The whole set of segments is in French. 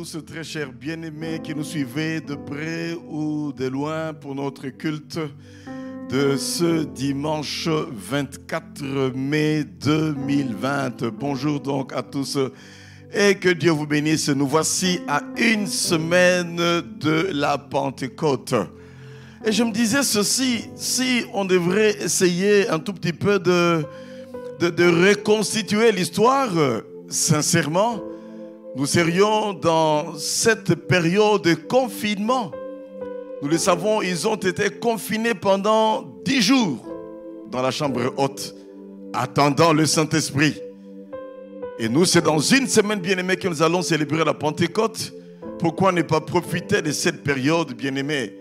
tous, très chers bien-aimés qui nous suivez de près ou de loin pour notre culte de ce dimanche 24 mai 2020. Bonjour donc à tous et que Dieu vous bénisse. Nous voici à une semaine de la Pentecôte. Et je me disais ceci, si on devrait essayer un tout petit peu de reconstituer l'histoire, sincèrement, nous serions dans cette période de confinement. Nous le savons, ils ont été confinés pendant 10 jours dans la chambre haute, attendant le Saint-Esprit. Et nous, c'est dans une semaine, bien-aimés, que nous allons célébrer la Pentecôte. Pourquoi ne pas profiter de cette période, bien-aimés,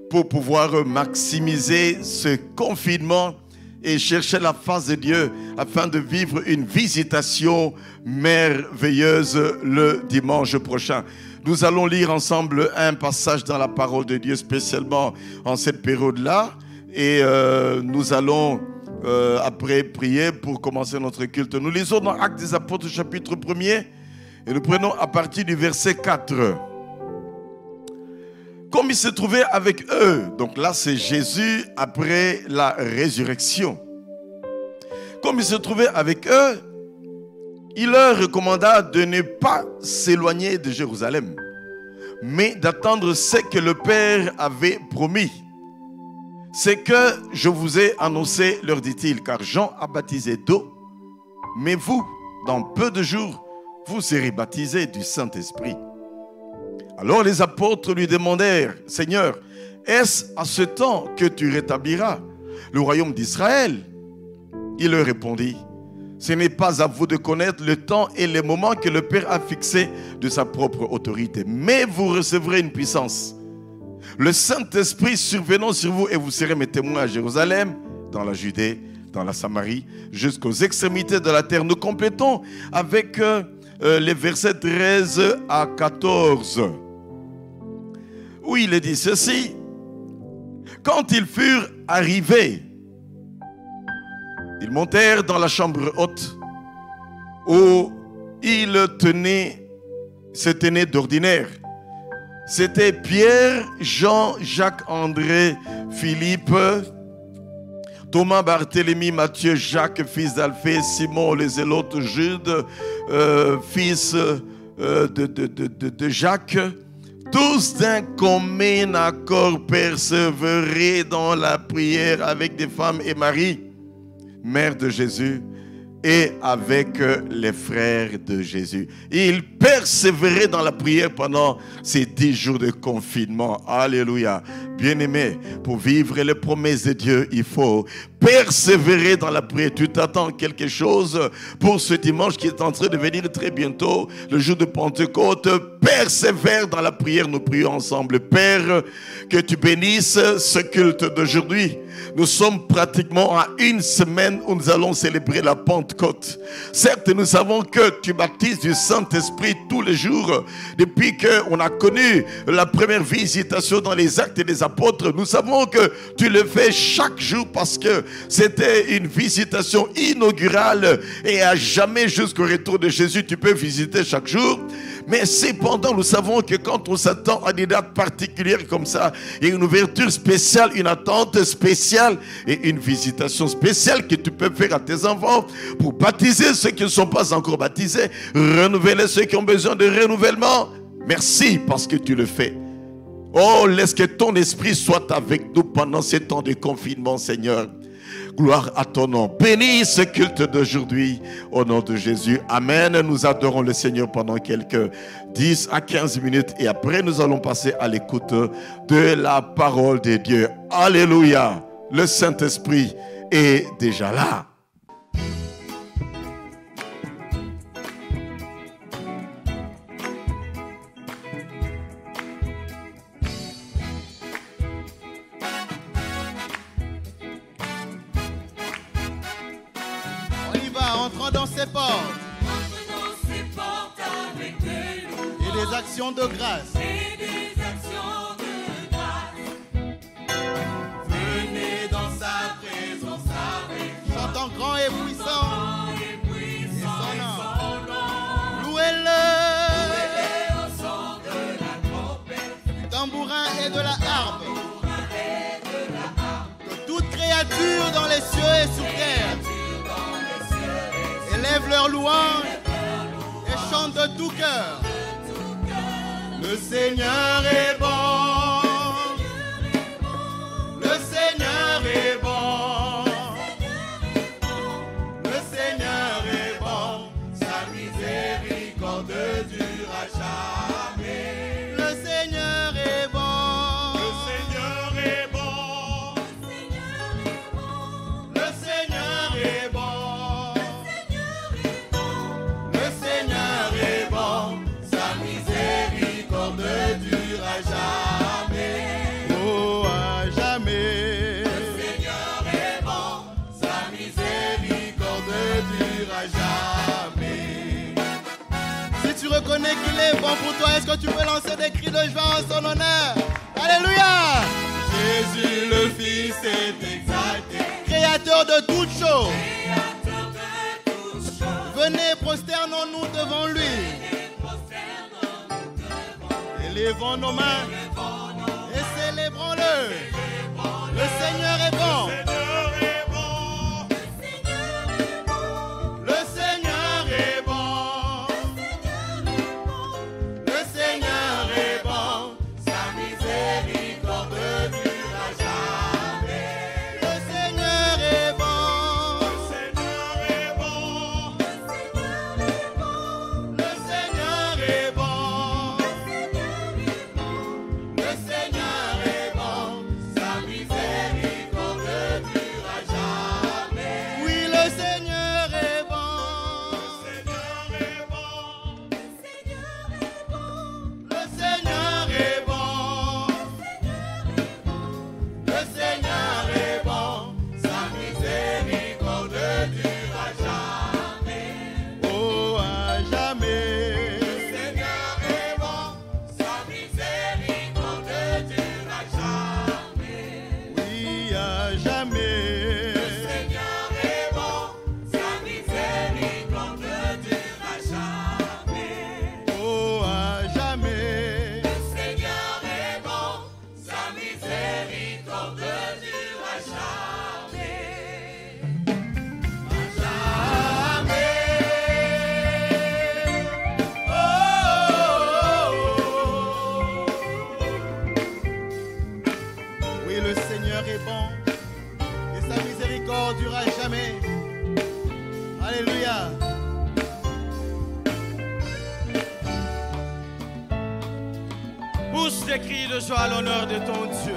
pour pouvoir maximiser ce confinement et chercher la face de Dieu afin de vivre une visitation merveilleuse le dimanche prochain. Nous allons lire ensemble un passage dans la parole de Dieu, spécialement en cette période-là. Et nous allons après prier pour commencer notre culte. Nous lisons dans Actes des Apôtres chapitre 1er et nous prenons à partir du verset 4. Comme il se trouvait avec eux, donc là c'est Jésus après la résurrection. Comme il se trouvait avec eux, il leur recommanda de ne pas s'éloigner de Jérusalem, mais d'attendre ce que le Père avait promis. C'est que je vous ai annoncé, leur dit-il, car Jean a baptisé d'eau, mais vous, dans peu de jours, vous serez baptisés du Saint-Esprit. Alors les apôtres lui demandèrent, « Seigneur, est-ce à ce temps que tu rétabliras le royaume d'Israël ?» Il leur répondit, « Ce n'est pas à vous de connaître le temps et les moments que le Père a fixés de sa propre autorité, mais vous recevrez une puissance. Le Saint-Esprit survenant sur vous et vous serez mes témoins à Jérusalem, dans la Judée, dans la Samarie, jusqu'aux extrémités de la terre. » Nous complétons avec les versets 13 à 14. Où il est dit ceci: quand ils furent arrivés, ils montèrent dans la chambre haute où ils se tenaient d'ordinaire. C'était Pierre, Jean, Jacques, André, Philippe, Thomas, Barthélemy, Matthieu, Jacques, fils d'Alphée, Simon, les Zélotes, Jude, fils de Jacques. Tous d'un commun accord persévéraient dans la prière avec des femmes et Marie, mère de Jésus, et avec les frères de Jésus. Ils persévéraient dans la prière pendant ces 10 jours de confinement. Alléluia. Bien-aimés, pour vivre les promesses de Dieu, il faut persévérer dans la prière. Tu t'attends quelque chose pour ce dimanche qui est en train de venir très bientôt, le jour de Pentecôte. Persévère dans la prière. Nous prions ensemble. Père, que tu bénisses ce culte d'aujourd'hui. Nous sommes pratiquement à une semaine où nous allons célébrer la Pentecôte. Certes, nous savons que tu baptises du Saint-Esprit tous les jours. Depuis qu'on a connu la première visitation dans les actes des apôtres, nous savons que tu le fais chaque jour parce que c'était une visitation inaugurale et à jamais jusqu'au retour de Jésus, tu peux visiter chaque jour. Mais cependant, nous savons que quand on s'attend à des dates particulières comme ça, il y a une ouverture spéciale, une attente spéciale et une visitation spéciale que tu peux faire à tes enfants pour baptiser ceux qui ne sont pas encore baptisés, renouveler ceux qui ont besoin de renouvellement. Merci parce que tu le fais. Oh, laisse que ton esprit soit avec nous pendant ces temps de confinement, Seigneur. Gloire à ton nom. Bénis ce culte d'aujourd'hui au nom de Jésus. Amen. Nous adorons le Seigneur pendant quelques 10 à 15 minutes et après nous allons passer à l'écoute de la parole de Dieu. Alléluia. Le Saint-Esprit est déjà là. Entre dans ses portes avec des louanges et des actions de grâce. Venez dans sa présence avec joie. Chantons grand et puissant et son nom. Louez-le. Louez-le au son tambourin et de la harpe. Que toute créature dans les cieux et sur terre élève leur louange et chante de tout cœur. Le Seigneur est bon. Le Seigneur est bon. Le Seigneur est bon. Sa miséricorde dure à jamais. Le Seigneur est bon. Le Seigneur est bon. Le Seigneur est bon. Le Seigneur est bon. Sa miséricorde dure à jamais. Oh, à jamais. Le Seigneur est bon. Sa miséricorde dure à jamais. Si tu reconnais qu'il est bon pour toi, est-ce que tu peux lancer des cris de joie en son honneur? Alléluia! Jésus le Fils est exalté, créateur de toutes choses. Venez, prosternons-nous devant lui. Élevons nos mains et célébrons-le. Le Seigneur est bon. Le Seigneur est bon. Le Seigneur est bon. Sa miséricorde dure à jamais. Le Seigneur est bon. Le Seigneur est bon. Le Seigneur est bon. Le Seigneur est bon. Sa miséricorde dure à jamais. Oui, le Seigneur est bon. Le Seigneur est bon. Le Seigneur est bon. Le Seigneur est bon. Sa miséricorde dure à jamais. Oh, à jamais. Le Seigneur est bon. Sa miséricorde dure à jamais. Oui, à jamais. Le Seigneur est bon. Sa miséricorde dure à jamais. Oh, à jamais. Le Seigneur est bon. Sa miséricorde dure à jamais. À jamais. Oh, oui, le Seigneur est bon. Et sa miséricorde dure à jamais. Alléluia. Pousse des cris de joie à l'honneur de ton Dieu.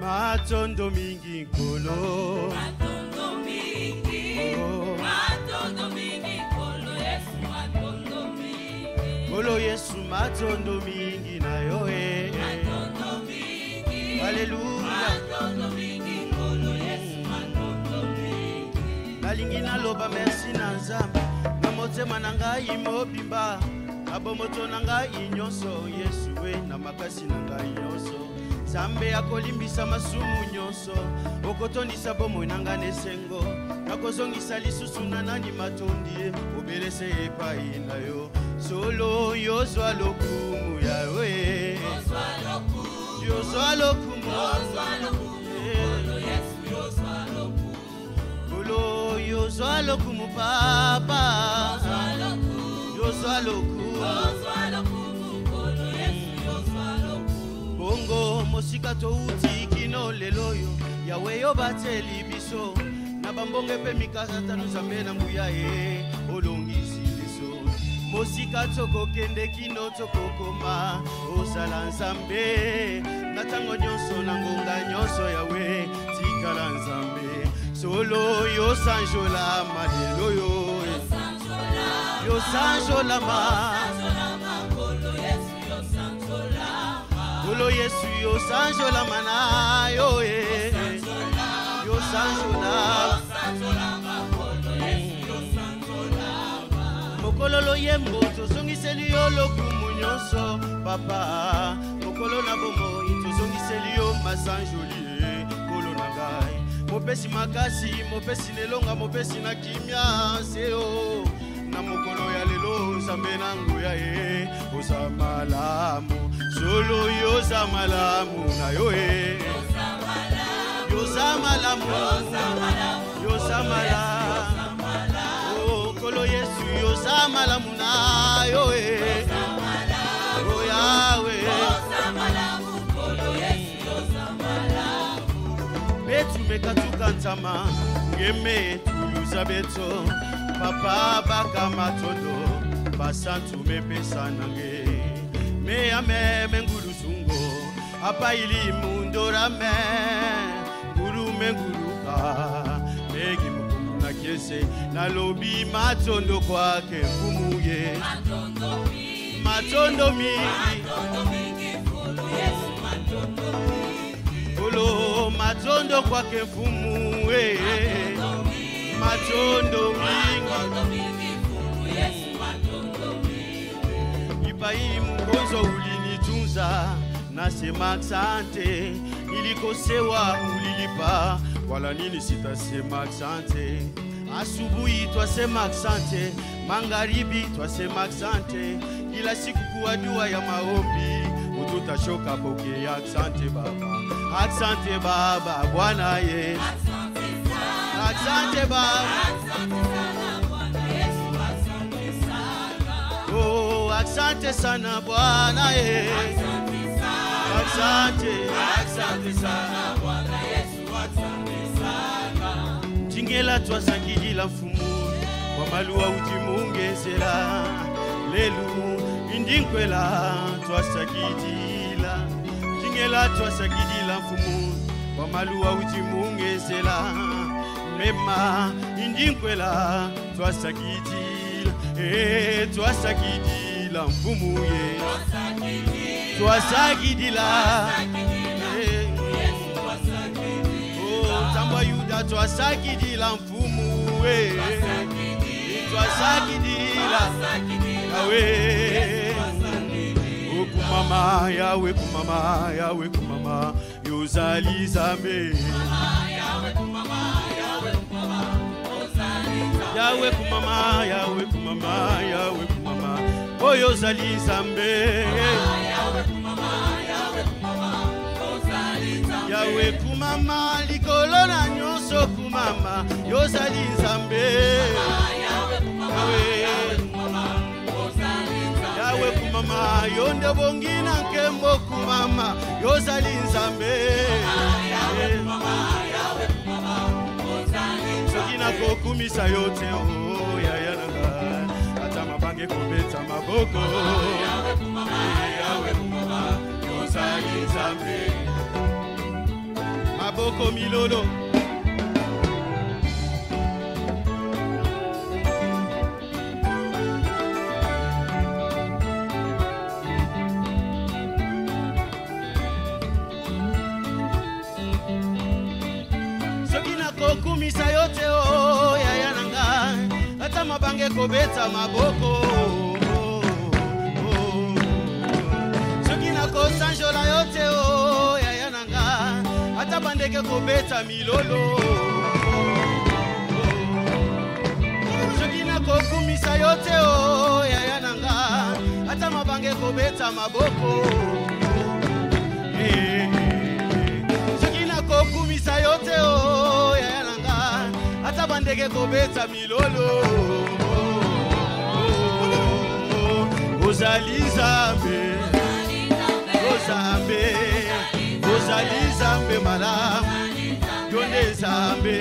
Matondo mingi kolo. Matondo mingi, matondo mingi, kolo Yesu matondo mingi, Kolo Yesu matondo mingi na yo matondo mingi, Alléluia. matondo mingi, kolo Yesu matondo mingi. Nalingi naloba merci na Nzambe. Na motema na ngai mobimba. Abomoto na ngai nyonso Yesu we na makasi na ngai nyonso. Nzambe akolimbisa masumu nyonso. Okotondisa bomoi na ngai nesengo. Nakozongisa lisusu na nani matondi. Obelese epai na yo. Solo yozwa lokumu yawe. Yozwa lokumu, Yozwa lokumu. yozwa lokumu, kolo Yesu yozwa lokumu, Kolo yozwa lokumu papa. yozwa lokumu, Yozwa lokumu. yozwa lokumu, kolo Yesu yozwa lokumu. Bongo mosika touti kino leloyo yawe yo bateli biso na bambonge pe mikasata Nzambe na nguya ye olongisi biso mosika tokokende kino tokokoma osala Nzambe na tango nyonso na ngonga nyonso yawe tikala Nzambe solo yo sanjola malelo yo yo sanjola ma Kolo Yesu yosanzola, Kolo Yesu yo sanjola mana yo yo sanjola kolo Yesu yosanzola, mokolo loyembo tozongiseli yo lokumu nyonso papa mokolo na bomoi tozongiseli yo masanjoli kolo na ngai mopesi makasi mopesi nelonga mopesi na kimia seo na na mokolo ya lelo nzambe na nguya ye oza malamu solo yoza malamu na yo e yoza malamu yoza malamu oh kolo Yesu yoza malamu na yo e oh Yahweh yoza malamu kolo Yesu yoza malamu betu mekatuka ntama ngeme tuyuza beto papa baka matondo basantu mepesa nange me ame mengulu sungo apa ili mundora me guru menguruka megi mukuna kiese na lobi matondo kwake mfumuye matondo mingi fulu Yesu matondo mingi olo matondo kwake mfumuye matondo mingi fulu Yesu matondo mingi ipai mkonzo ulinitunza nasema asante nilikosewa ulilipa wala nini sitasema asante asubuhi twasema asante magharibi twasema asante kila siku kwa dua ya maombi ututashoka pokea asante baba Bwana ye asante baba oh asante sana Bwana ye asante sana Bwana Yesu asante sana Jingela twasakidila mfumu kwa maluwa utimungezela lelu indinkwela twasakidila Jingela twasakidila mfumu kwa maluwa utimungezela mema indinkwela twasakidila twasakidila mfumu ye twasakidila oh tamba yuda twasakidila mfumu we twasakidila awe kumama yawe kumama yozali zambe yawe kumama oyo zali zambe yawe kumama likolo na nyonso kumama yozali zambe yawe kumama yonde bongina nkembo kumama yozali zambe sokina kokumisa yote oh yayananga ata mabange kobeta maboko yawe kumama yozali zambe maboko milolo sokina kokumisa yote oh yayananga ata mabange kobeta maboko sokina kosanjola yote oh yayananga ata bandeke kobeta milolo sokina kokumisa yote oh yayananga ata mabange kobeta maboko sokina kokumisa yote oh yayananga ata bandeke kobeta milolo ozali zambe ozali zambe malamu yonde zambe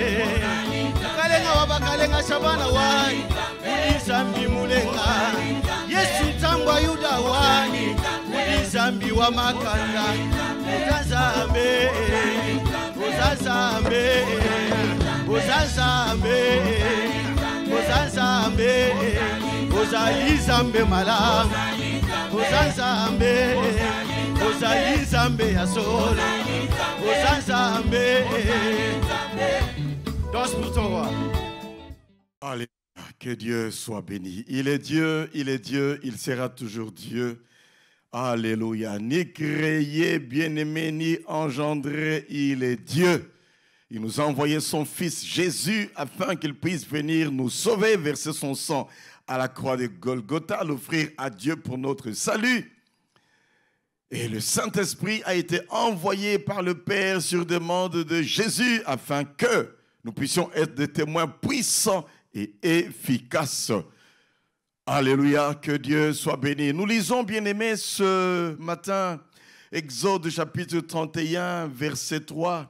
kalenga wabakalenga shabana wani zambi mulenga Yesu tangwa yuda wani zambi wa makanda ozazambe ozali zambe malamu ozazambe ozali zambe ya solo ozazambe danse pour ton roi. Alléluia, que Dieu soit béni. Il est Dieu, il sera toujours Dieu. Alléluia. Ni créé, bien-aimé, ni engendré, il est Dieu. Il nous a envoyé son Fils Jésus afin qu'il puisse venir nous sauver, verser son sang à la croix de Golgotha, l'offrir à Dieu pour notre salut. Et le Saint-Esprit a été envoyé par le Père sur demande de Jésus afin que nous puissions être des témoins puissants et efficaces. Alléluia, que Dieu soit béni. Nous lisons, bien-aimés, ce matin, Exode chapitre 31, verset 3.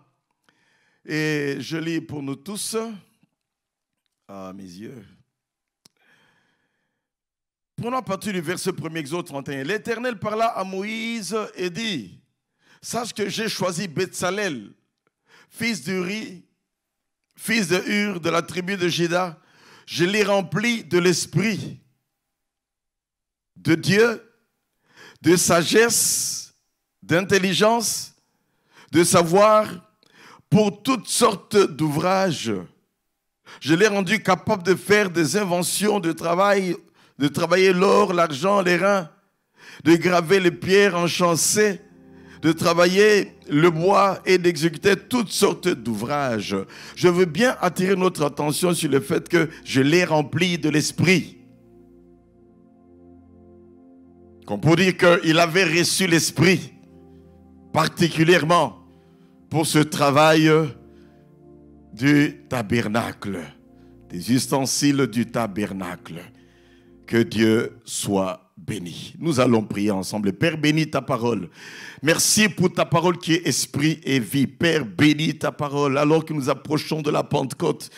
Et je lis pour nous tous. Ah, mes yeux. Prenons à partir du verset 1er, Exode 31. L'Éternel parla à Moïse et dit, « Sache que j'ai choisi Betsalel, fils d'Uri, fils de Hur, de la tribu de Juda. Je l'ai rempli de l'esprit de Dieu, de sagesse, d'intelligence, de savoir, pour toutes sortes d'ouvrages. Je l'ai rendu capable de faire des inventions de travail, de travailler l'or, l'argent, les reins, de graver les pierres enchâssées, de travailler le bois et d'exécuter toutes sortes d'ouvrages. Je veux bien attirer notre attention sur le fait que je l'ai rempli de l'esprit. Qu'on peut dire qu'il avait reçu l'esprit, particulièrement pour ce travail du tabernacle, des ustensiles du tabernacle. Que Dieu soit béni. Nous allons prier ensemble. Père, bénis ta parole. Merci pour ta parole qui est esprit et vie. Père, bénis ta parole alors que nous approchons de la Pentecôte.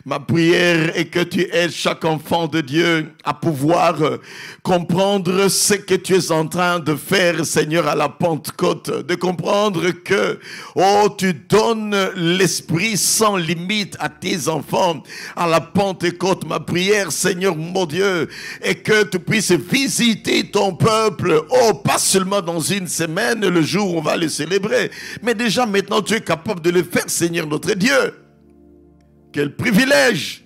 Ma prière est que tu aides chaque enfant de Dieu à pouvoir comprendre ce que tu es en train de faire, Seigneur, à la Pentecôte. De comprendre que, oh, tu donnes l'esprit sans limite à tes enfants à la Pentecôte. Ma prière, Seigneur, mon Dieu, est que tu puisses visiter ton peuple, oh, pas seulement dans une semaine, le jour où on va le célébrer, mais déjà maintenant tu es capable de le faire, Seigneur notre Dieu. Quel privilège!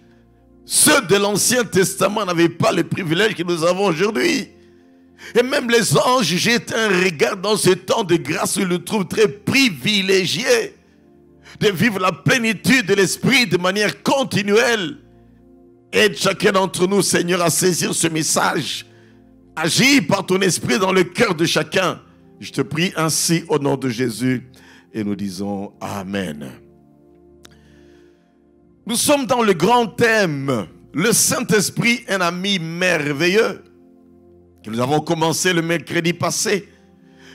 Ceux de l'Ancien Testament n'avaient pas le privilège que nous avons aujourd'hui. Et même les anges jettent un regard dans ce temps de grâce où ils le trouvent très privilégié de vivre la plénitude de l'Esprit de manière continuelle. Aide chacun d'entre nous, Seigneur, à saisir ce message. Agis par ton esprit dans le cœur de chacun. Je te prie ainsi au nom de Jésus et nous disons Amen. Nous sommes dans le grand thème, le Saint-Esprit, un ami merveilleux, que nous avons commencé le mercredi passé.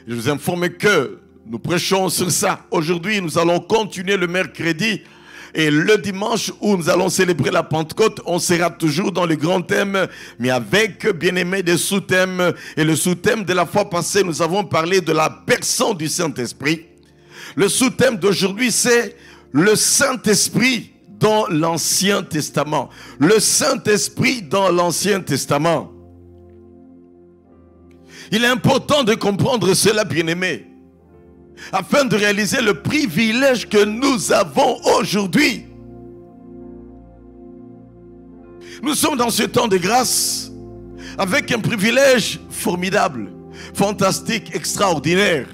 Je vous informe que nous prêchons sur ça. Aujourd'hui, nous allons continuer le mercredi. Et le dimanche où nous allons célébrer la Pentecôte, on sera toujours dans le grand thème, mais avec, bien aimé, des sous-thèmes. Et le sous-thème de la fois passée, nous avons parlé de la personne du Saint-Esprit. Le sous-thème d'aujourd'hui, c'est le Saint-Esprit dans l'Ancien Testament. Le Saint-Esprit dans l'Ancien Testament. Il est important de comprendre cela, bien aimé, afin de réaliser le privilège que nous avons aujourd'hui. Nous sommes dans ce temps de grâce avec un privilège formidable, fantastique, extraordinaire.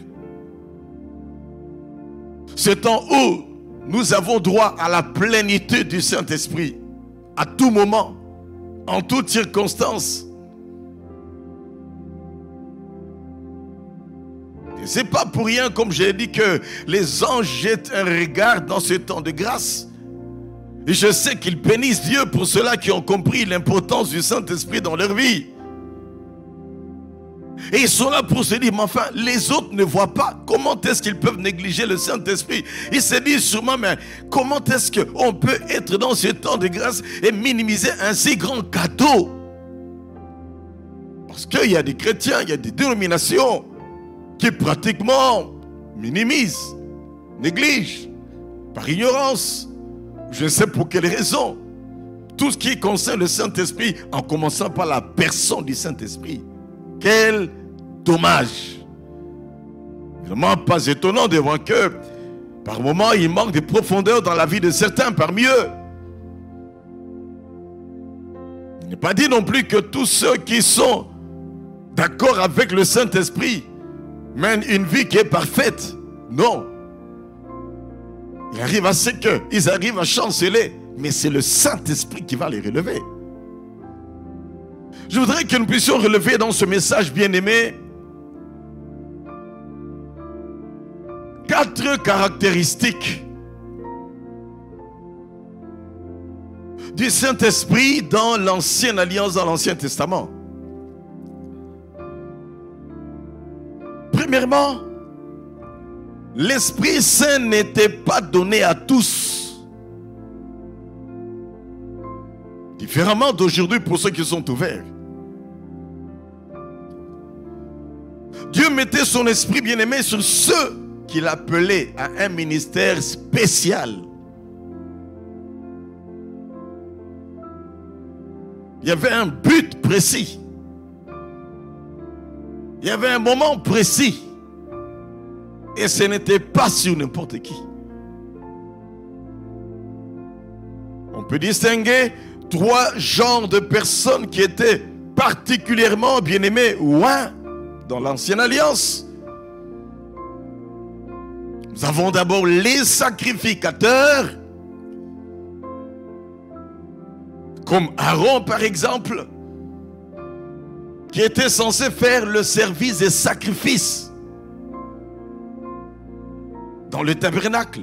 Ce temps où nous avons droit à la plénitude du Saint-Esprit, à tout moment, en toutes circonstances. Ce n'est pas pour rien, comme j'ai dit, que les anges jettent un regard dans ce temps de grâce. Et je sais qu'ils bénissent Dieu pour ceux-là qui ont compris l'importance du Saint-Esprit dans leur vie. Et ils sont là pour se dire, mais enfin, les autres ne voient pas. Comment est-ce qu'ils peuvent négliger le Saint-Esprit? Ils se disent sûrement, mais comment est-ce qu'on peut être dans ce temps de grâce et minimiser un si grand cadeau? Parce qu'il y a des chrétiens, il y a des dénominations qui pratiquement minimisent, négligent, par ignorance, je ne sais pour quelle raison, tout ce qui concerne le Saint-Esprit, en commençant par la personne du Saint-Esprit. Quel dommage! Vraiment pas étonnant de voir que, par moments, il manque de profondeur dans la vie de certains parmi eux. Il n'est pas dit non plus que tous ceux qui sont d'accord avec le Saint-Esprit mènent une vie qui est parfaite. Non. Il arrive à ce qu'ils arrivent à chanceler, mais c'est le Saint-Esprit qui va les relever. Je voudrais que nous puissions relever dans ce message bien-aimé 4 caractéristiques du Saint-Esprit dans l'Ancienne Alliance, dans l'Ancien Testament. Premièrement, l'Esprit Saint n'était pas donné à tous. Différemment d'aujourd'hui pour ceux qui sont ouverts. Dieu mettait son esprit bien-aimé sur ceux qu'il appelait à un ministère spécial. Il y avait un but précis. Il y avait un moment précis. Et ce n'était pas sur n'importe qui. On peut distinguer 3 genres de personnes qui étaient particulièrement bien-aimées dans l'Ancienne Alliance. Nous avons d'abord les sacrificateurs, comme Aaron par exemple, qui était censé faire le service des sacrifices dans le tabernacle,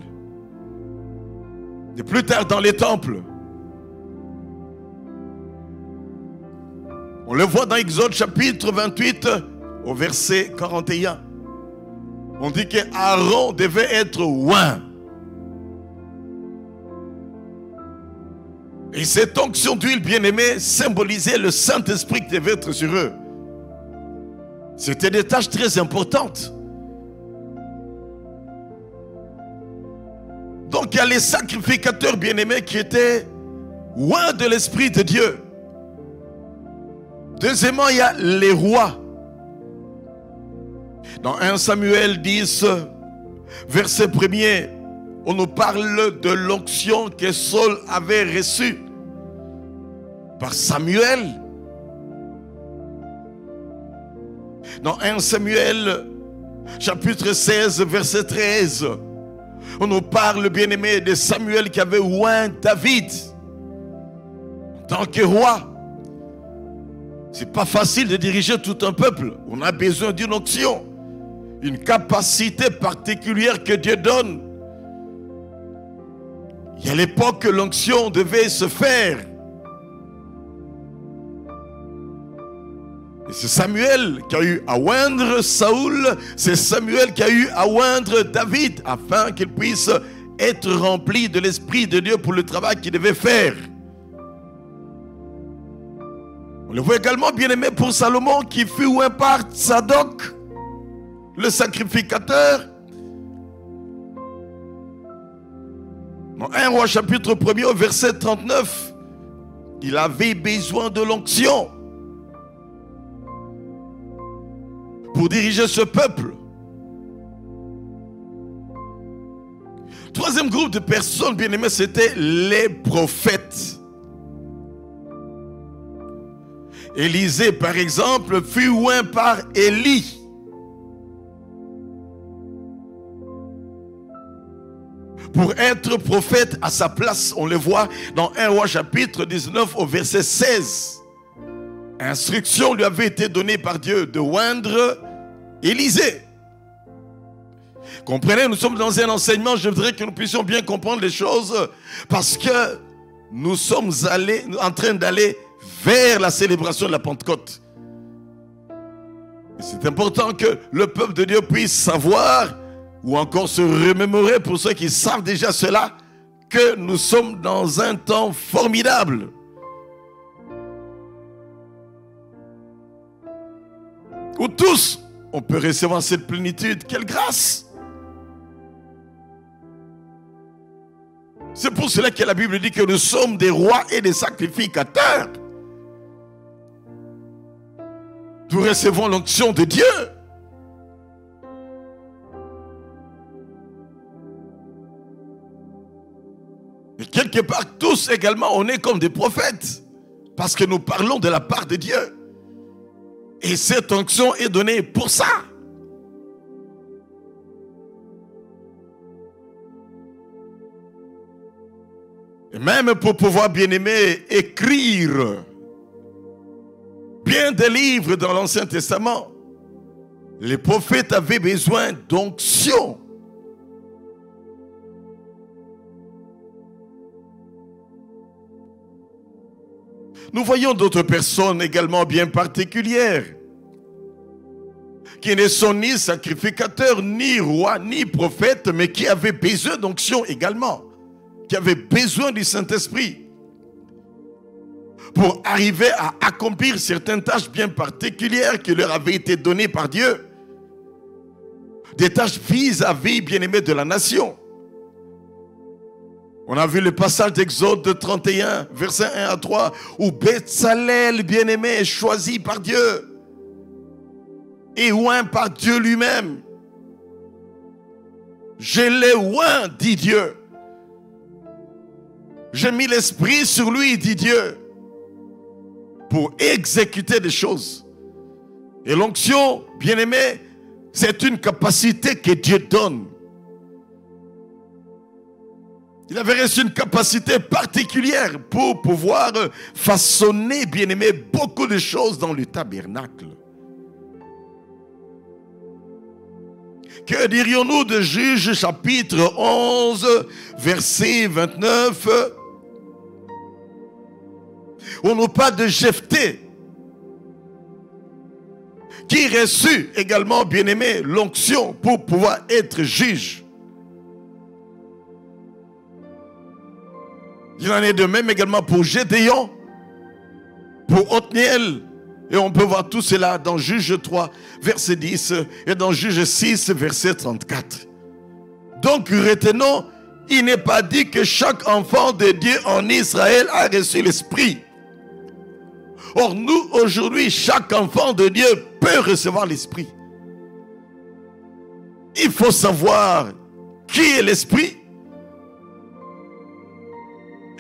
et plus tard dans les temples. On le voit dans Exode chapitre 28 au verset 41. On dit qu'Aaron devait être oint. Et cette onction d'huile bien-aimée symbolisait le Saint-Esprit qui devait être sur eux. C'était des tâches très importantes. Donc il y a les sacrificateurs bien-aimés qui étaient oints de l'Esprit de Dieu. Deuxièmement, il y a les rois. Dans 1 Samuel 10, verset 1er, on nous parle de l'onction que Saul avait reçue par Samuel. Dans 1 Samuel, chapitre 16, verset 13, on nous parle, bien-aimé, de Samuel qui avait oint David en tant que roi. C'est pas facile de diriger tout un peuple. On a besoin d'une onction, une capacité particulière que Dieu donne. Il y a l'époque que l'onction devait se faire. Et c'est Samuel qui a eu à oindre Saoul, c'est Samuel qui a eu à oindre David, afin qu'il puisse être rempli de l'Esprit de Dieu pour le travail qu'il devait faire. On le voit également, bien-aimé, pour Salomon, qui fut oint par Tsadok, le sacrificateur. Dans 1 Roi chapitre 1er au verset 39, il avait besoin de l'onction pour diriger ce peuple. Troisième groupe de personnes bien-aimées, c'était les prophètes. Élisée, par exemple, fut oint par Élie. Pour être prophète à sa place, on le voit dans 1 Roi chapitre 19 au verset 16. Instruction lui avait été donnée par Dieu de oindre Élisée. Comprenez, nous sommes dans un enseignement, je voudrais que nous puissions bien comprendre les choses, parce que nous sommes en train d'aller vers la célébration de la Pentecôte. C'est important que le peuple de Dieu puisse savoir, ou encore se remémorer pour ceux qui savent déjà cela, que nous sommes dans un temps formidable. Où tous, on peut recevoir cette plénitude. Quelle grâce! C'est pour cela que la Bible dit que nous sommes des rois et des sacrificateurs. Nous recevons l'onction de Dieu. Et quelque part, tous également, on est comme des prophètes. Parce que nous parlons de la part de Dieu. Et cette onction est donnée pour ça. Et même pour pouvoir, bien aimer, écrire Bien des livres dans l'Ancien Testament, les prophètes avaient besoin d'onction. Nous voyons d'autres personnes également bien particulières, qui ne sont ni sacrificateurs, ni rois, ni prophètes, mais qui avaient besoin d'onction également, qui avaient besoin du Saint-Esprit pour arriver à accomplir certaines tâches bien particulières qui leur avaient été données par Dieu. Des tâches vis-à-vis, bien-aimés, de la nation. On a vu le passage d'Exode 31, versets 1 à 3, où Betsalel, bien-aimé, est choisi par Dieu et oint par Dieu lui-même. Je l'ai oint, dit Dieu. J'ai mis l'esprit sur lui, dit Dieu, pour exécuter des choses. Et l'onction, bien-aimé, c'est une capacité que Dieu donne. Il avait reçu une capacité particulière pour pouvoir façonner, bien-aimé, beaucoup de choses dans le tabernacle. Que dirions-nous de Juges chapitre 11, verset 29? On nous parle de Jephthé, qui reçut également, bien-aimé, l'onction pour pouvoir être juge. Il en est de même également pour Gédéon, pour Othniel. Et on peut voir tout cela dans Juge 3, verset 10 et dans Juge 6, verset 34. Donc retenons, il n'est pas dit que chaque enfant de Dieu en Israël a reçu l'Esprit. Or nous, aujourd'hui, chaque enfant de Dieu peut recevoir l'Esprit. Il faut savoir qui est l'Esprit.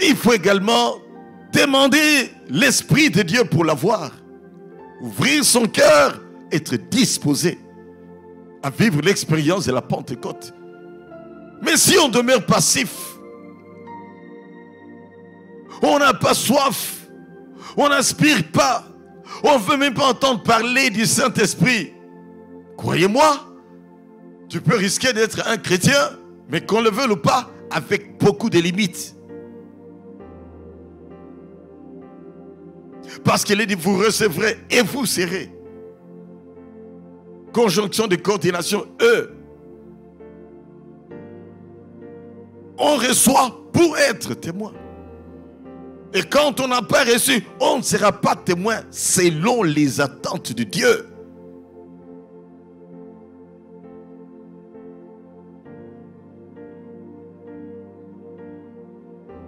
Il faut également demander l'Esprit de Dieu pour l'avoir. Ouvrir son cœur, être disposé à vivre l'expérience de la Pentecôte. Mais si on demeure passif, on n'a pas soif, on n'aspire pas, on ne veut même pas entendre parler du Saint-Esprit, croyez-moi, tu peux risquer d'être un chrétien, mais qu'on le veuille ou pas, avec beaucoup de limites. Parce qu'il est dit, vous recevrez et vous serez. Conjonction de coordination, on reçoit pour être témoin. Et quand on n'a pas reçu, on ne sera pas témoin selon les attentes de Dieu.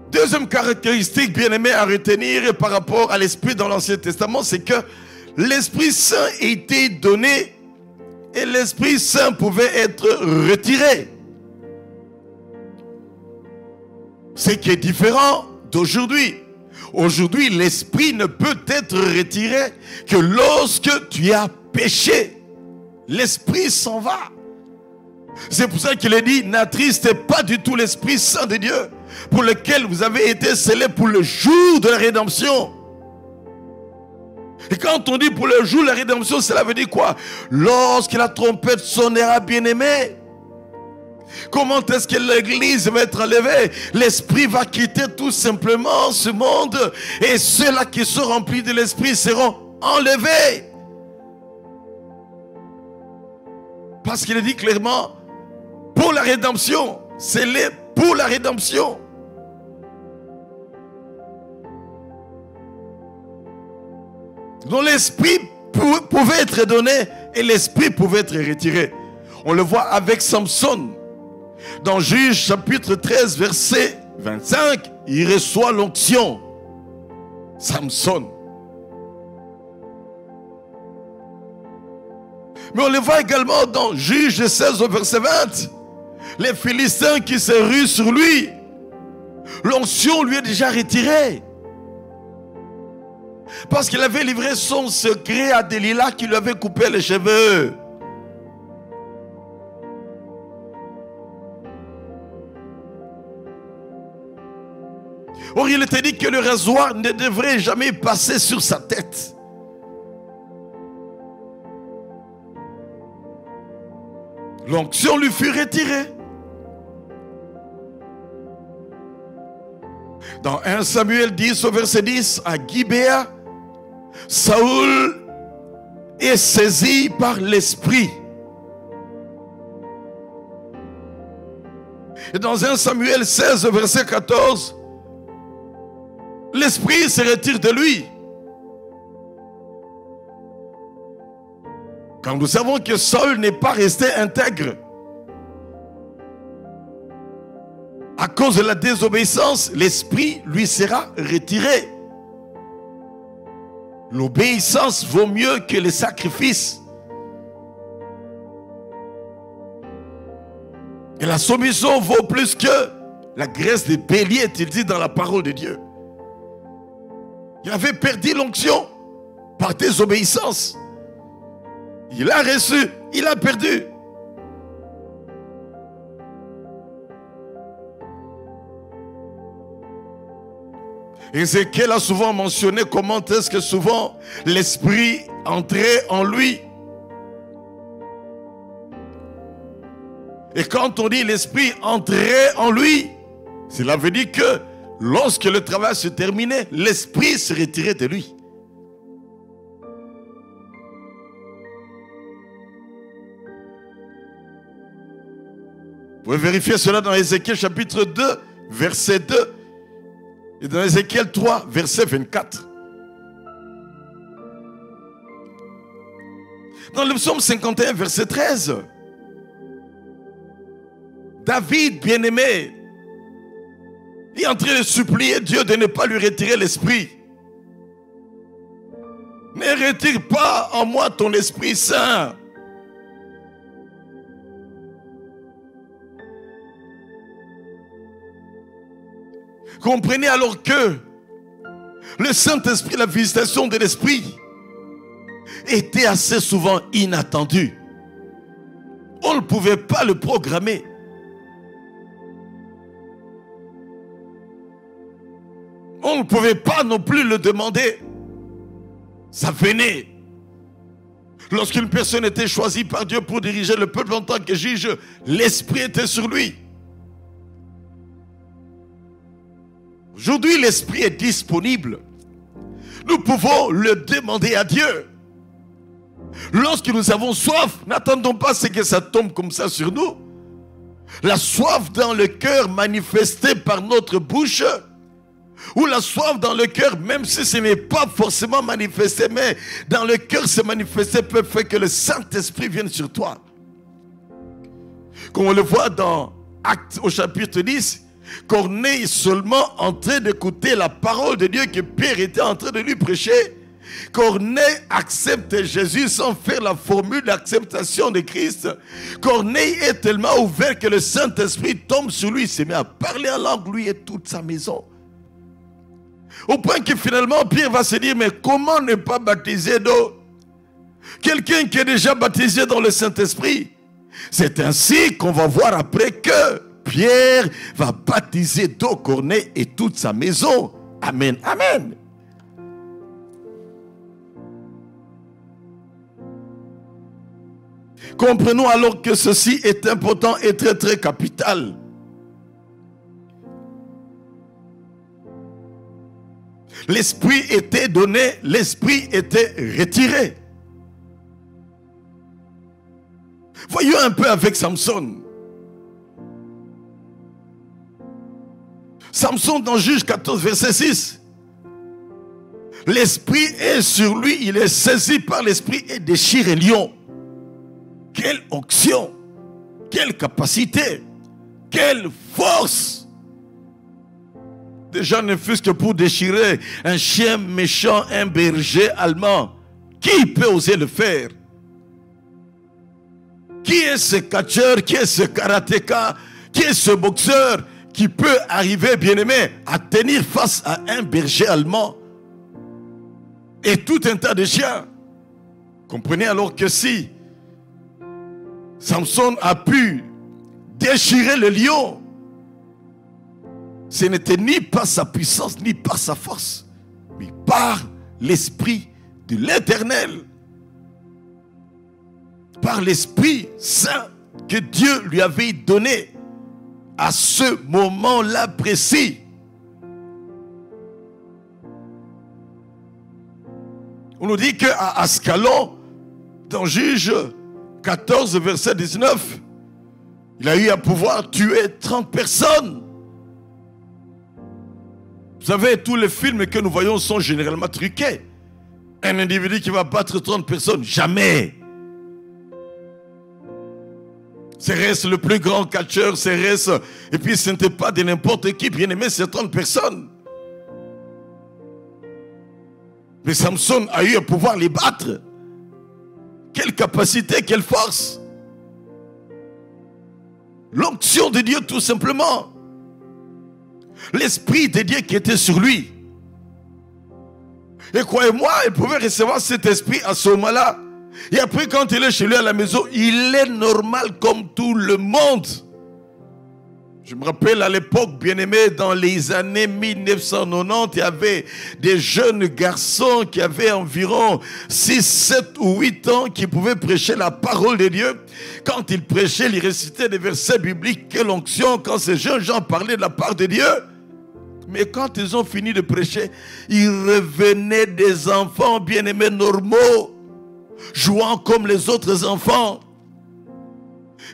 Deuxième caractéristique bien aimée à retenir par rapport à l'Esprit dans l'Ancien Testament, c'est que l'Esprit Saint était donné et l'Esprit Saint pouvait être retiré. Ce qui est différent d'aujourd'hui. Aujourd'hui, l'Esprit ne peut être retiré que lorsque tu as péché. L'Esprit s'en va. C'est pour ça qu'il est dit, n'attristez pas du tout l'Esprit Saint de Dieu, pour lequel vous avez été scellés pour le jour de la rédemption. Et quand on dit pour le jour de la rédemption, cela veut dire quoi? Lorsque la trompette sonnera, bien-aimé, comment est-ce que l'église va être enlevée? L'esprit va quitter tout simplement ce monde, et ceux-là qui sont remplis de l'esprit seront enlevés. Parce qu'il est dit clairement, pour la rédemption, c'est pour la rédemption. Donc l'esprit pouvait être donné et l'esprit pouvait être retiré. On le voit avec Samson. Dans Juges chapitre 13 verset 25, il reçoit l'onction. Samson. Mais on le voit également dans Juges 16 verset 20. Les Philistins qui se ruent sur lui. L'onction lui est déjà retirée. Parce qu'il avait livré son secret à Delilah qui lui avait coupé les cheveux. Or, il était dit que le rasoir ne devrait jamais passer sur sa tête. L'onction lui fut retirée. Dans 1 Samuel 10 au verset 10, à Gibéa, Saül est saisi par l'esprit. Et dans 1 Samuel 16 au verset 14, l'esprit se retire de lui. Quand nous savons que Saül n'est pas resté intègre à cause de la désobéissance, l'esprit lui sera retiré. L'obéissance vaut mieux que les sacrifices. Et la soumission vaut plus que la graisse des béliers, est-il dit dans la parole de Dieu. Il avait perdu l'onction par désobéissance. Il a reçu, il a perdu. Ézéchiel a souvent mentionné comment est-ce que souvent l'esprit entrait en lui. Et quand on dit l'esprit entrait en lui, cela veut dire que lorsque le travail se terminait, l'esprit se retirait de lui. Vous pouvez vérifier cela dans Ézéchiel chapitre 2, verset 2. Et dans Ézéchiel 3, verset 24. Dans le psaume 51, verset 13. David, bien-aimé, est en train de supplier Dieu de ne pas lui retirer l'esprit. Ne retire pas en moi ton Esprit Saint. Comprenez alors que le Saint-Esprit, la visitation de l'Esprit, était assez souvent inattendue. On ne pouvait pas le programmer. On ne pouvait pas non plus le demander. Ça venait. Lorsqu'une personne était choisie par Dieu pour diriger le peuple en tant que juge, l'Esprit était sur lui. Aujourd'hui, l'Esprit est disponible. Nous pouvons le demander à Dieu. Lorsque nous avons soif, n'attendons pas ce que ça tombe comme ça sur nous. La soif dans le cœur manifestée par notre bouche, ou la soif dans le cœur, même si ce n'est pas forcément manifesté, mais dans le cœur se manifester peut faire que le Saint-Esprit vienne sur toi. Comme on le voit dans Actes au chapitre 10, Corneille seulement en train d'écouter la parole de Dieu que Pierre était en train de lui prêcher. Corneille accepte Jésus sans faire la formule d'acceptation de Christ. Corneille est tellement ouvert que le Saint-Esprit tombe sur lui. Il se met à parler en langue, lui et toute sa maison. Au point que finalement Pierre va se dire, mais comment ne pas baptiser d'eau quelqu'un qui est déjà baptisé dans le Saint-Esprit? C'est ainsi qu'on va voir après que Pierre va baptiser d'eau Corneille et toute sa maison. Amen, amen. Comprenons alors que ceci est important et très très capital. L'esprit était donné, l'esprit était retiré. Voyons un peu avec Samson. Samson dans Juge 14, verset 6. L'esprit est sur lui, il est saisi par l'esprit et déchire un lion. Quelle onction, quelle capacité, quelle force. Déjà ne fût-ce que pour déchirer un chien méchant, un berger allemand. Qui peut oser le faire? Qui est ce catcheur, qui est ce karatéka, qui est ce boxeur qui peut arriver, bien-aimé, à tenir face à un berger allemand et tout un tas de chiens? Comprenez alors que si Samson a pu déchirer le lion, ce n'était ni par sa puissance, ni par sa force, mais par l'Esprit de l'Éternel, par l'Esprit Saint que Dieu lui avait donné à ce moment-là précis. On nous dit qu'à Ascalon, dans Juge 14, verset 19, il a eu à pouvoir tuer 30 personnes. Vous savez, tous les films que nous voyons sont généralement truqués. Un individu qui va battre 30 personnes, jamais. Serait-ce le plus grand catcheur, serait-ce... Et puis ce n'était pas de n'importe qui, bien aimé, c'est 30 personnes. Mais Samson a eu à pouvoir les battre. Quelle capacité, quelle force. L'onction de Dieu, tout simplement. L'esprit de Dieu qui était sur lui. Et croyez-moi, il pouvait recevoir cet esprit à ce moment-là. Et après, quand il est chez lui à la maison, il est normal comme tout le monde. Je me rappelle à l'époque, bien aimé, dans les années 1990, il y avait des jeunes garçons qui avaient environ 6, 7 ou 8 ans qui pouvaient prêcher la parole de Dieu. Quand ils prêchaient, ils récitaient des versets bibliques, quelle onction, quand ces jeunes gens parlaient de la part de Dieu. Mais quand ils ont fini de prêcher, ils revenaient des enfants bien-aimés normaux, jouant comme les autres enfants.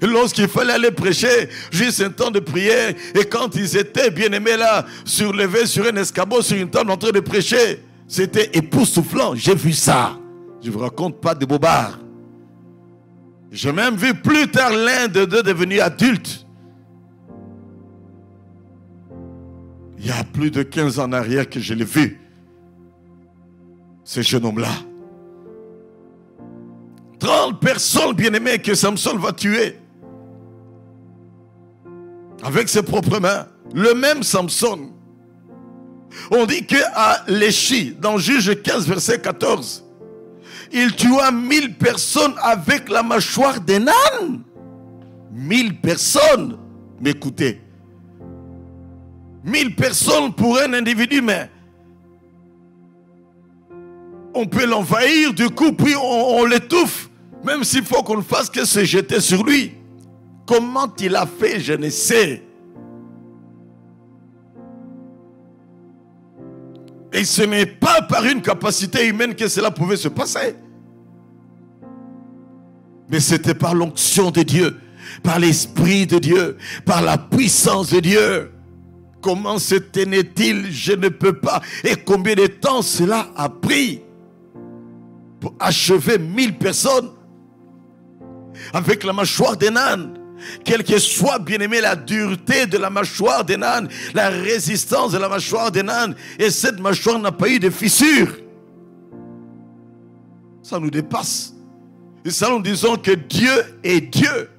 Et lorsqu'il fallait aller prêcher, juste un temps de prière, et quand ils étaient bien-aimés là, surlevés sur un escabeau, sur une table en train de prêcher, c'était époustouflant. J'ai vu ça. Je ne vous raconte pas de bobards. J'ai même vu plus tard l'un de deux devenu adulte. Il y a plus de 15 ans en arrière que je l'ai vu. Ce jeune homme-là. 30 personnes bien-aimées que Samson va tuer. Avec ses propres mains. Le même Samson. On dit qu'à Léchi, dans Juge 15, verset 14, il tua 1000 personnes avec la mâchoire d'un âne. 1000 personnes. Mais écoutez. 1000 personnes pour un individu, mais on peut l'envahir du coup, puis on l'étouffe. Même s'il faut qu'on ne fasse que se jeter sur lui. Comment il a fait, je ne sais. Et ce n'est pas par une capacité humaine que cela pouvait se passer. Mais c'était par l'onction de Dieu, par l'Esprit de Dieu, par la puissance de Dieu. Comment se tenait-il? Je ne peux pas. Et combien de temps cela a pris pour achever 1000 personnes avec la mâchoire d'un âne? Quelle que soit, bien aimé, la dureté de la mâchoire d'un âne, la résistance de la mâchoire d'un âne, et cette mâchoire n'a pas eu de fissure. Ça nous dépasse. Et ça, nous disons que Dieu est Dieu.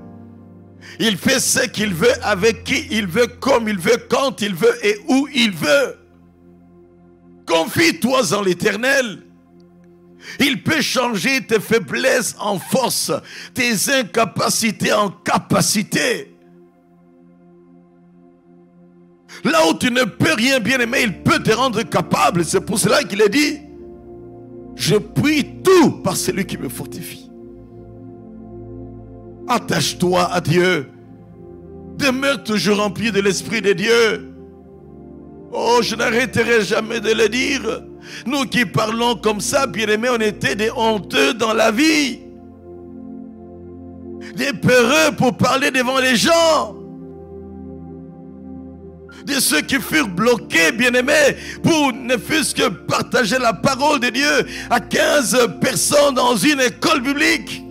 Il fait ce qu'il veut, avec qui il veut, comme il veut, quand il veut et où il veut. Confie-toi en l'Éternel. Il peut changer tes faiblesses en force, tes incapacités en capacité. Là où tu ne peux rien, bien aimé, il peut te rendre capable. C'est pour cela qu'il a dit, je puis tout par celui qui me fortifie. Attache-toi à Dieu. Demeure toujours rempli de l'Esprit de Dieu. Oh, je n'arrêterai jamais de le dire. Nous qui parlons comme ça, bien-aimés, on était des honteux dans la vie. Des peureux pour parler devant les gens. De ceux qui furent bloqués, bien-aimés, pour ne fût-ce que partager la parole de Dieu à 15 personnes dans une école biblique.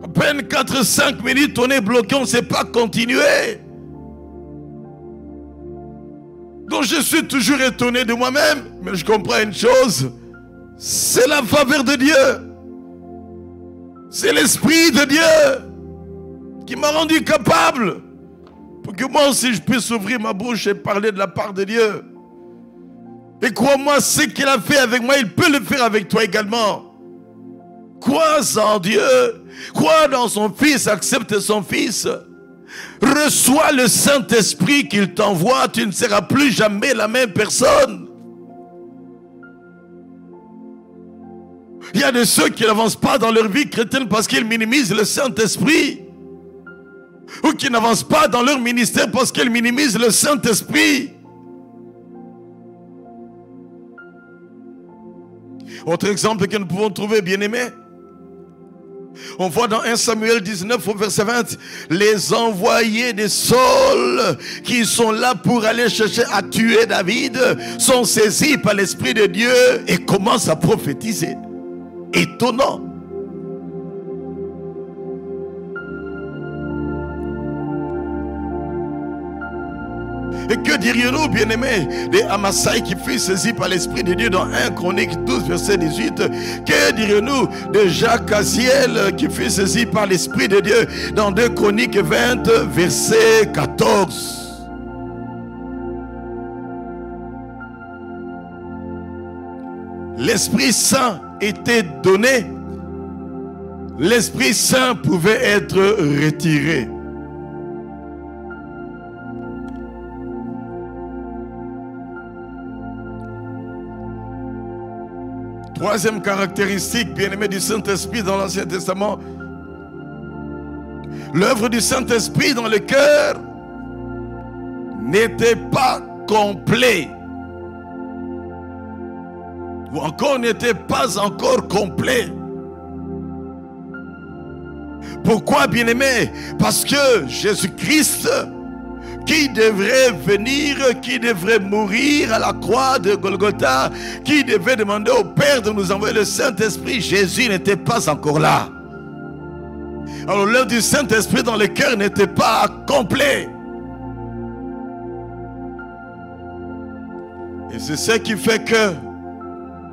À peine 4-5 minutes, on est bloqué, on ne sait pas continuer. Donc je suis toujours étonné de moi-même, mais je comprends une chose, c'est la faveur de Dieu. C'est l'Esprit de Dieu qui m'a rendu capable pour que moi aussi je puisse ouvrir ma bouche et parler de la part de Dieu. Et crois-moi, ce qu'il a fait avec moi, il peut le faire avec toi également. Crois en Dieu, crois dans son Fils, accepte son Fils. Reçois le Saint-Esprit qu'il t'envoie, tu ne seras plus jamais la même personne. Il y a de ceux qui n'avancent pas dans leur vie chrétienne parce qu'ils minimisent le Saint-Esprit. Ou qui n'avancent pas dans leur ministère parce qu'ils minimisent le Saint-Esprit. Autre exemple que nous pouvons trouver, bien-aimés, on voit dans 1 Samuel 19 au verset 20, les envoyés de Saul qui sont là pour aller chercher à tuer David sont saisis par l'Esprit de Dieu et commencent à prophétiser. Étonnant. Et que dirions-nous, bien-aimés, des Amasaï qui fut saisi par l'Esprit de Dieu dans 1 Chronique 12, verset 18? Que dirions-nous de Jacques Aziel qui fut saisi par l'Esprit de Dieu dans 2 Chroniques 20, verset 14? L'Esprit Saint était donné. L'Esprit Saint pouvait être retiré. Troisième caractéristique, bien-aimé, du Saint-Esprit dans l'Ancien Testament, l'œuvre du Saint-Esprit dans le cœur n'était pas complet. Ou encore n'était pas encore complet. Pourquoi, bien-aimé? Parce que Jésus-Christ, qui devrait venir, qui devrait mourir à la croix de Golgotha, qui devait demander au Père de nous envoyer le Saint-Esprit, Jésus n'était pas encore là. Alors l'œuvre du Saint-Esprit dans le cœur n'était pas complet. Et c'est ce qui fait que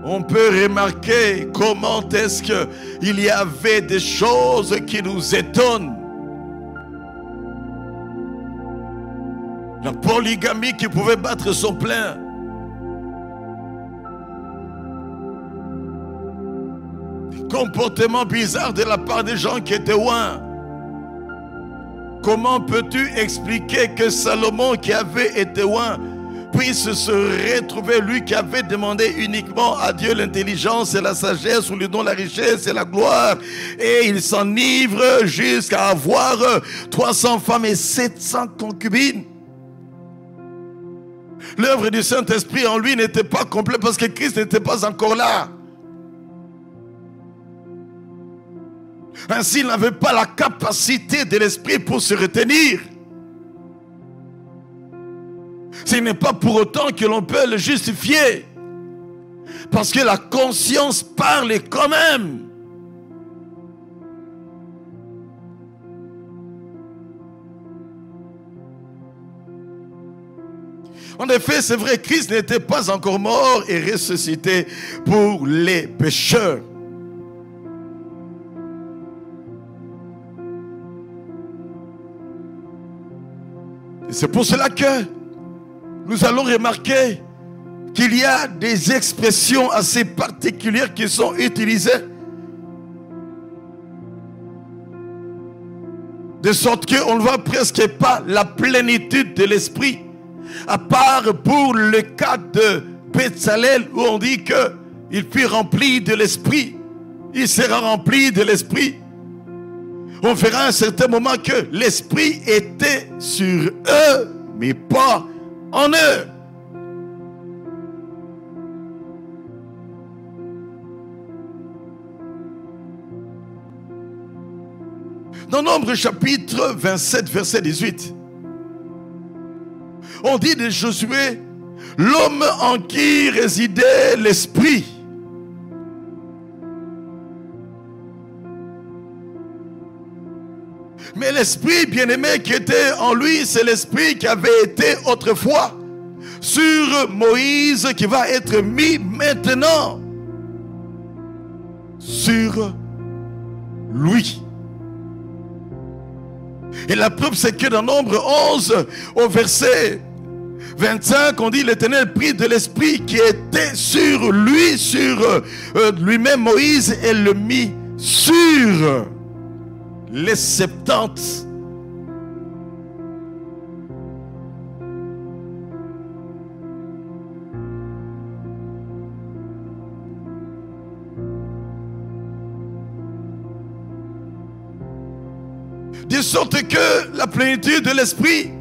on peut remarquer comment est-ce qu'il y avait des choses qui nous étonnent. La polygamie qui pouvait battre son plein. Des comportements bizarres de la part des gens qui étaient loin. Comment peux-tu expliquer que Salomon qui avait été loin puisse se retrouver, lui qui avait demandé uniquement à Dieu l'intelligence et la sagesse, ou lui don la richesse et la gloire, et il s'enivre jusqu'à avoir 300 femmes et 700 concubines? L'œuvre du Saint-Esprit en lui n'était pas complète parce que Christ n'était pas encore là. Ainsi, il n'avait pas la capacité de l'Esprit pour se retenir. Ce n'est pas pour autant que l'on peut le justifier. Parce que la conscience parle quand même. En effet, c'est vrai, Christ n'était pas encore mort et ressuscité pour les pécheurs. Et c'est pour cela que nous allons remarquer qu'il y a des expressions assez particulières qui sont utilisées. De sorte qu'on ne voit presque pas la plénitude de l'esprit. À part pour le cas de Bezalel où on dit qu'il fut rempli de l'esprit. Il sera rempli de l'esprit. On verra à un certain moment que l'esprit était sur eux, mais pas en eux. Dans Nombre chapitre 27, verset 18, on dit de Josué, l'homme en qui résidait l'esprit. Mais l'esprit bien-aimé qui était en lui, c'est l'esprit qui avait été autrefois sur Moïse, qui va être mis maintenant sur lui. Et la preuve, c'est que dans Nombre 11, au verset 25, on dit l'Éternel prit de l'esprit qui était sur lui, sur lui-même Moïse, et le mit sur les 70. De sorte que la plénitude de l'esprit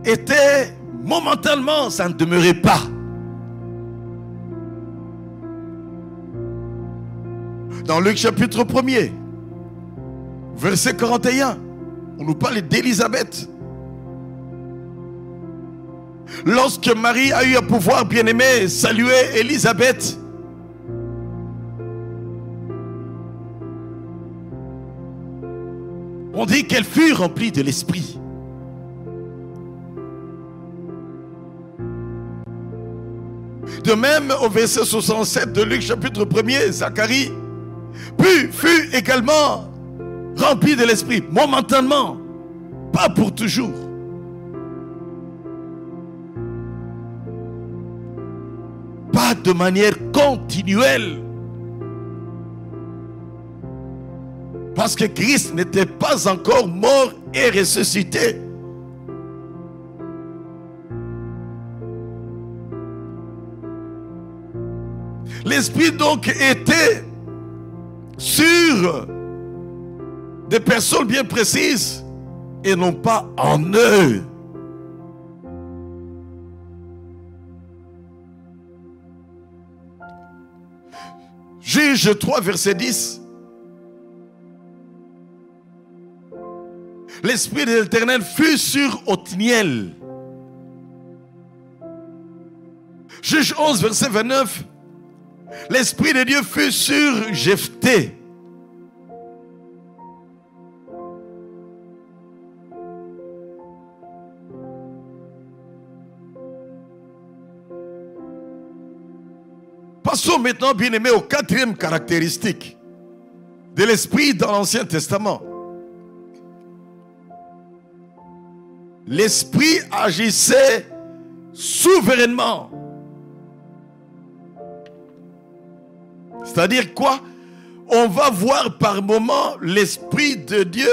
était momentanément, ça ne demeurait pas. Dans Luc chapitre 1er, verset 41, on nous parle d'Élisabeth. Lorsque Marie a eu à pouvoir, bien-aimé, saluer Élisabeth, on dit qu'elle fut remplie de l'esprit. De même, au verset 67 de Luc chapitre 1er, Zacharie fut également rempli de l'esprit, momentanément, pas pour toujours. Pas de manière continuelle. Parce que Christ n'était pas encore mort et ressuscité. L'esprit donc était sur des personnes bien précises et non pas en eux. Juge 3, verset 10. L'Esprit de l'Éternel fut sur Othniel. Juge 11, verset 29. L'Esprit de Dieu fut sur Jephthé. Passons maintenant, bien-aimés, aux quatrième caractéristique de l'Esprit dans l'Ancien Testament. L'Esprit agissait souverainement. C'est-à-dire quoi? On va voir par moments l'Esprit de Dieu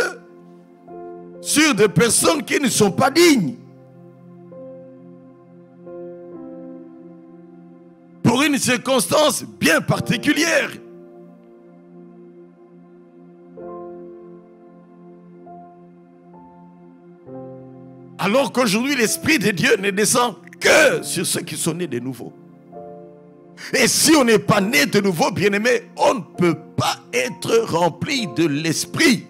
sur des personnes qui ne sont pas dignes. Pour une circonstance bien particulière. Alors qu'aujourd'hui, l'Esprit de Dieu ne descend que sur ceux qui sont nés de nouveau. Et si on n'est pas né de nouveau, bien-aimé, on ne peut pas être rempli de l'Esprit.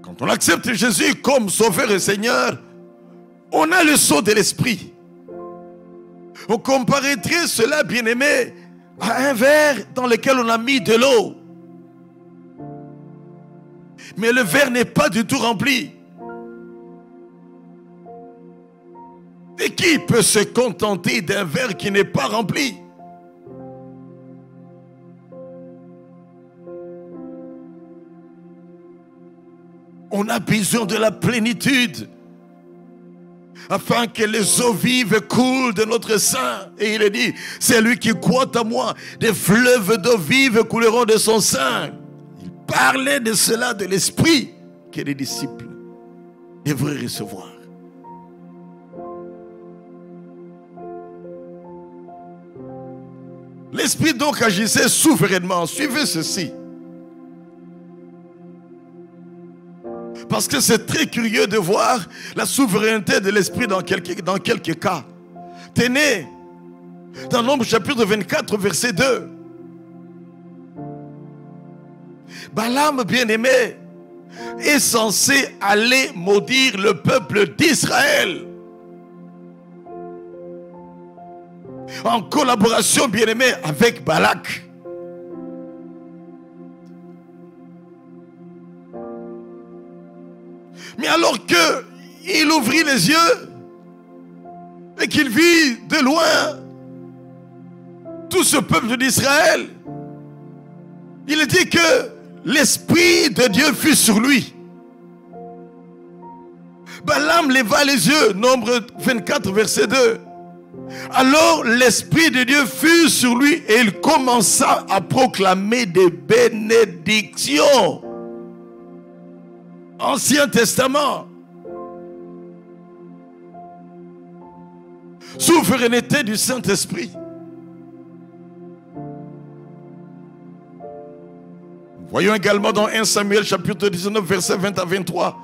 Quand on accepte Jésus comme Sauveur et Seigneur, on a le sceau de l'Esprit. On comparerait cela, bien-aimé, à un verre dans lequel on a mis de l'eau. Mais le verre n'est pas du tout rempli. Et qui peut se contenter d'un verre qui n'est pas rempli? On a besoin de la plénitude afin que les eaux vives coulent de notre sein. Et il est dit, c'est lui qui croit à moi, des fleuves d'eau vive couleront de son sein. Il parlait de cela, de l'Esprit que les disciples devraient recevoir. L'Esprit donc agissait souverainement. Suivez ceci. Parce que c'est très curieux de voir la souveraineté de l'Esprit dans quelques cas. Tenez, dans Nombre chapitre 24, verset 2. Balaam, bien-aimé, est censé aller maudire le peuple d'Israël. En collaboration, bien-aimé, avec Balak. Mais alors qu'il ouvrit les yeux et qu'il vit de loin tout ce peuple d'Israël, il dit que l'Esprit de Dieu fut sur lui. Balaam leva les yeux, Nombre 24, verset 2. Alors l'Esprit de Dieu fut sur lui et il commença à proclamer des bénédictions. Ancien Testament. Souveraineté du Saint-Esprit. Voyons également dans 1 Samuel chapitre 19 versets 20 à 23.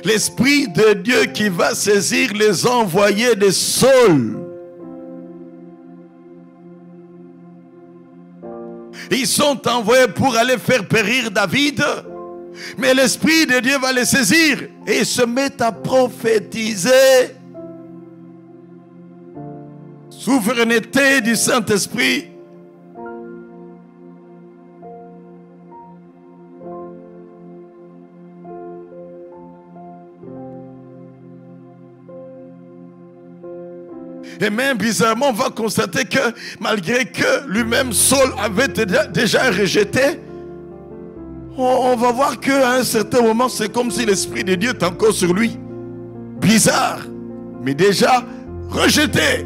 L'Esprit de Dieu qui va saisir les envoyés de Saul. Ils sont envoyés pour aller faire périr David. Mais l'Esprit de Dieu va les saisir. Et ils se mettent à prophétiser. Souveraineté du Saint-Esprit. Et même bizarrement, on va constater que malgré que lui-même, Saul avait déjà rejeté, on va voir qu'à un certain moment, c'est comme si l'Esprit de Dieu est encore sur lui. Bizarre, mais déjà rejeté.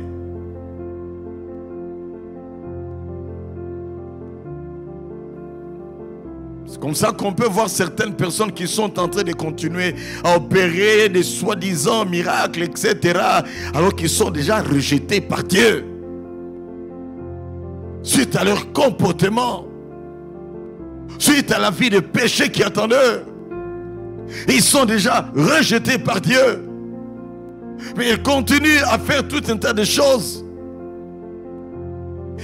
C'est comme ça qu'on peut voir certaines personnes qui sont en train de continuer à opérer des soi-disant miracles, etc. alors qu'ils sont déjà rejetés par Dieu. Suite à leur comportement. Suite à la vie de péché qui attend eux. Ils sont déjà rejetés par Dieu. Mais ils continuent à faire tout un tas de choses.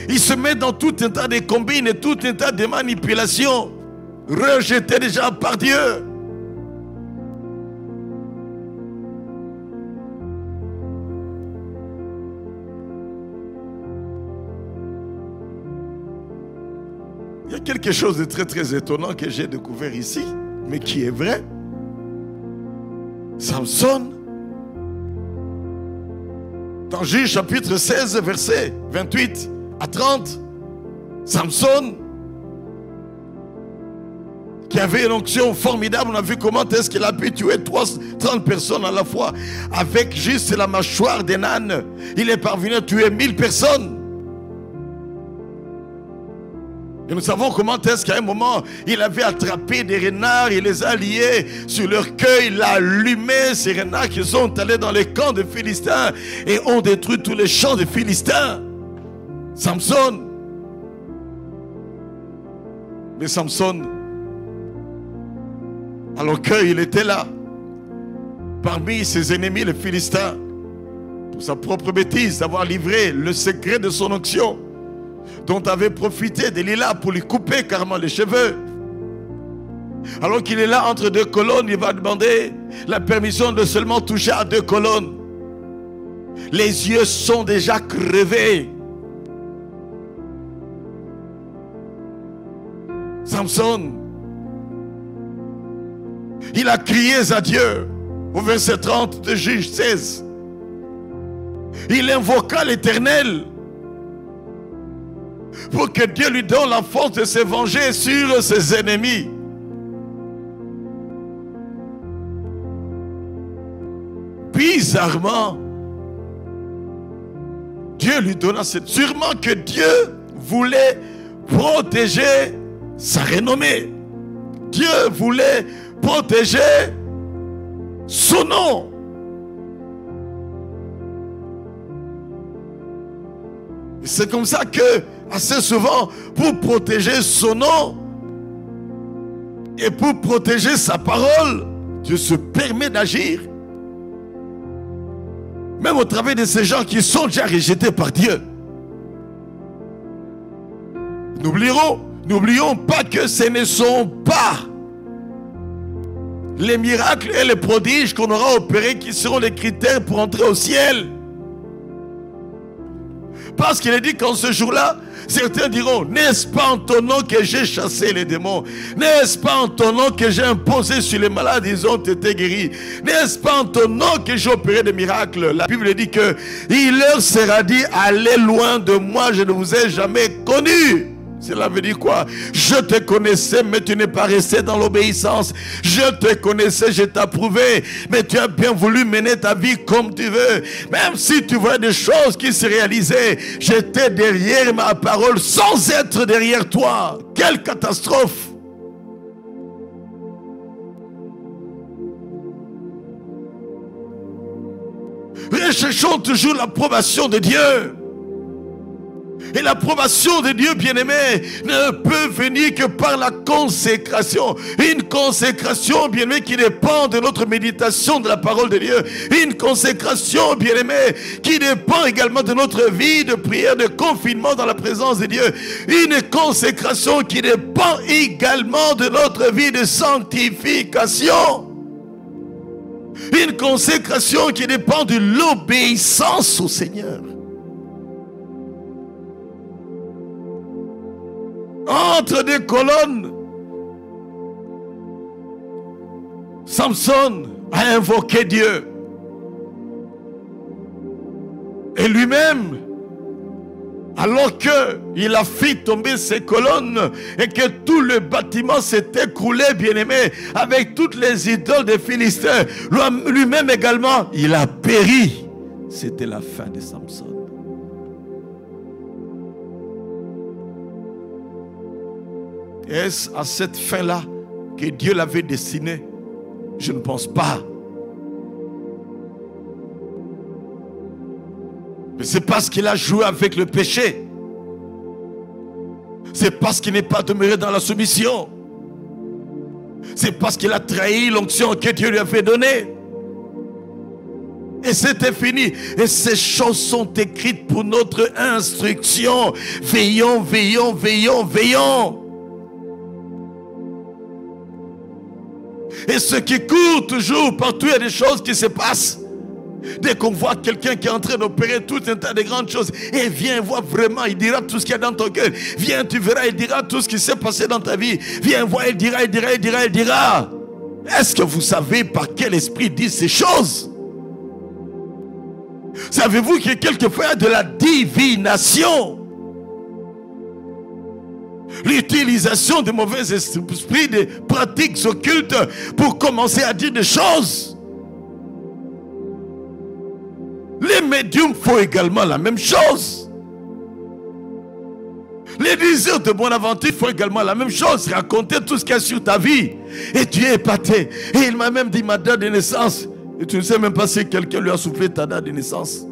Ils se mettent dans tout un tas de combines et tout un tas de manipulations. Rejeté déjà par Dieu. Il y a quelque chose de très très étonnant que j'ai découvert ici, mais qui est vrai. Samson, dans Juge chapitre 16, versets 28 à 30, Samson, qui avait une onction formidable. On a vu comment est-ce qu'il a pu tuer 30 personnes à la fois avec juste la mâchoire d'un âne. Il est parvenu à tuer 1000 personnes. Et nous savons comment est-ce qu'à un moment, il avait attrapé des renards, il les a liés sur leur queue, il a allumé ces renards qui sont allés dans les camps des Philistins et ont détruit tous les champs des Philistins. Samson. Mais Samson, alors qu'il était là, parmi ses ennemis, les Philistins, pour sa propre bêtise, d'avoir livré le secret de son onction, dont avait profité Delilah pour lui couper carrément les cheveux. Alors qu'il est là entre deux colonnes, il va demander la permission de seulement toucher à 2 colonnes. Les yeux sont déjà crevés. Samson, il a crié à Dieu au verset 30 de Juge 16. Il invoqua l'Éternel pour que Dieu lui donne la force de se venger sur ses ennemis. Bizarrement, Dieu lui donna cette... Sûrement que Dieu voulait protéger sa renommée. Dieu voulait protéger son nom. C'est comme ça que, assez souvent, pour protéger son nom et pour protéger sa parole, Dieu se permet d'agir. Même au travers de ces gens qui sont déjà rejetés par Dieu. N'oublions pas que ce ne sont pas les miracles et les prodiges qu'on aura opérés qui seront les critères pour entrer au ciel. Parce qu'il est dit qu'en ce jour-là, certains diront, n'est-ce pas en ton nom que j'ai chassé les démons? N'est-ce pas en ton nom que j'ai imposé sur les malades, ils ont été guéris? N'est-ce pas en ton nom que j'ai opéré des miracles? La Bible dit que il leur sera dit, allez loin de moi, je ne vous ai jamais connu. Cela veut dire quoi? Je te connaissais, mais tu n'es pas resté dans l'obéissance. Je te connaissais, je t'approuvais, mais tu as bien voulu mener ta vie comme tu veux. Même si tu vois des choses qui se réalisaient, j'étais derrière ma parole sans être derrière toi. Quelle catastrophe! Recherchons toujours l'approbation de Dieu. Et l'approbation de Dieu, bien-aimé, ne peut venir que par la consécration. Une consécration, bien-aimé, qui dépend de notre méditation de la parole de Dieu. Une consécration, bien-aimé, qui dépend également de notre vie de prière, de confinement dans la présence de Dieu. Une consécration qui dépend également de notre vie de sanctification. Une consécration qui dépend de l'obéissance au Seigneur. Entre deux colonnes, Samson a invoqué Dieu. Et lui-même, alors qu'il a fait tomber ses colonnes et que tout le bâtiment s'est écroulé, bien-aimé, avec toutes les idoles des Philistins, lui-même également, il a péri. C'était la fin de Samson. Est-ce à cette fin-là que Dieu l'avait destinée? Je ne pense pas. Mais c'est parce qu'il a joué avec le péché. C'est parce qu'il n'est pas demeuré dans la soumission. C'est parce qu'il a trahi l'onction que Dieu lui avait donnée. Et c'était fini. Et ces choses sont écrites pour notre instruction. Veillons, veillons, veillons, veillons. Et ce qui court toujours, partout il y a des choses qui se passent. Dès qu'on voit quelqu'un qui est en train d'opérer tout un tas de grandes choses, et viens voir vraiment, il dira tout ce qu'il y a dans ton cœur. Viens, tu verras, il dira tout ce qui s'est passé dans ta vie. Viens voir, il dira, il dira, il dira, il dira. Est-ce que vous savez par quel esprit dit ces choses? Savez-vous qu'il y a quelquefois de la divination? L'utilisation de mauvais esprits, de pratiques occultes pour commencer à dire des choses. Les médiums font également la même chose. Les diseurs de Bonaventure font également la même chose. Raconter tout ce qu'il y a sur ta vie. Et tu es épaté. Et il m'a même dit ma date de naissance. Et tu ne sais même pas si quelqu'un lui a soufflé ta date de naissance.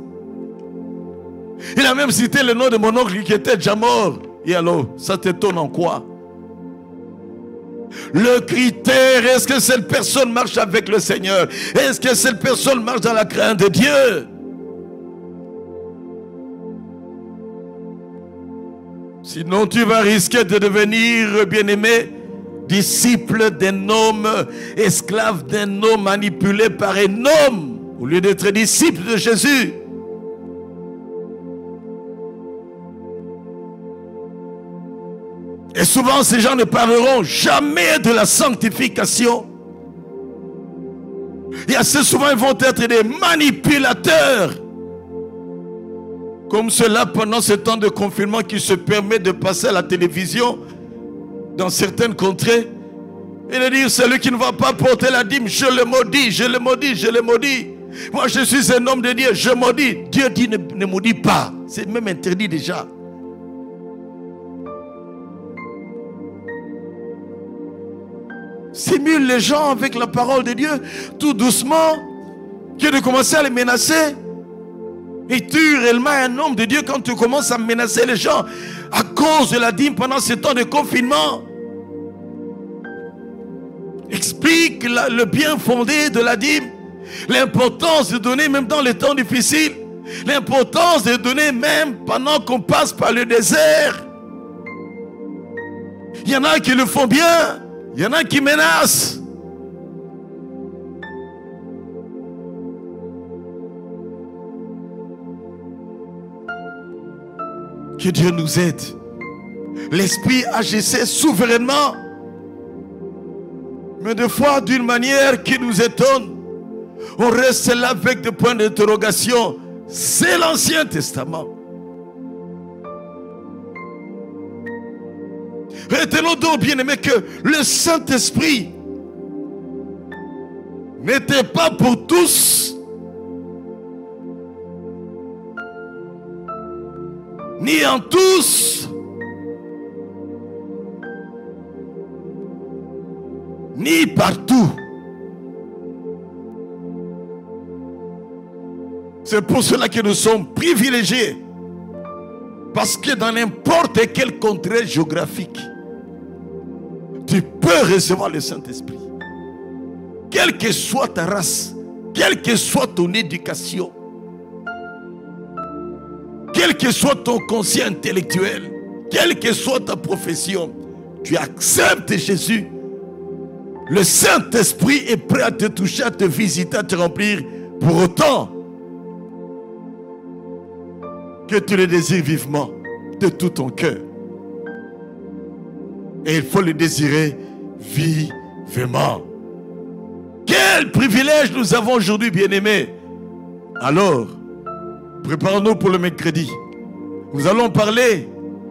Il a même cité le nom de mon oncle qui était déjà mort. Et alors, ça t'étonne en quoi? Le critère, est-ce que cette personne marche avec le Seigneur? Est-ce que cette personne marche dans la crainte de Dieu? Sinon, tu vas risquer de devenir, bien-aimé, disciple d'un homme, esclave d'un homme, manipulé par un homme, au lieu d'être disciple de Jésus. Et souvent, ces gens ne parleront jamais de la sanctification. Et assez souvent, ils vont être des manipulateurs. Comme cela pendant ce temps de confinement qui se permet de passer à la télévision dans certaines contrées et de dire celui qui ne va pas porter la dîme, je le maudis, je le maudis, je le maudis. Moi je suis un homme de Dieu, je maudis. Dieu dit ne maudis pas. C'est même interdit déjà. Simule les gens avec la parole de Dieu tout doucement, que de commencer à les menacer. Et tu es réellement un homme de Dieu quand tu commences à menacer les gens à cause de la dîme pendant ce temps de confinement. Explique le bien fondé de la dîme, l'importance de donner même dans les temps difficiles, l'importance de donner même pendant qu'on passe par le désert. Il y en a qui le font bien, il y en a qui menacent. Que Dieu nous aide. L'Esprit agissait souverainement, mais des fois d'une manière qui nous étonne. On reste là avec des points d'interrogation. C'est l'Ancien Testament. Retenons donc, bien-aimés, que le Saint-Esprit n'était pas pour tous, ni en tous, ni partout. C'est pour cela que nous sommes privilégiés. Parce que dans n'importe quel contrée géographique, tu peux recevoir le Saint-Esprit. Quelle que soit ta race, quelle que soit ton éducation, quel que soit ton conscient intellectuel, quelle que soit ta profession, tu acceptes Jésus. Le Saint-Esprit est prêt à te toucher, à te visiter, à te remplir, pour autant que tu le désires vivement de tout ton cœur. Et il faut le désirer vivement. Quel privilège nous avons aujourd'hui, bien-aimés. Alors, préparons-nous pour le mercredi. Nous allons parler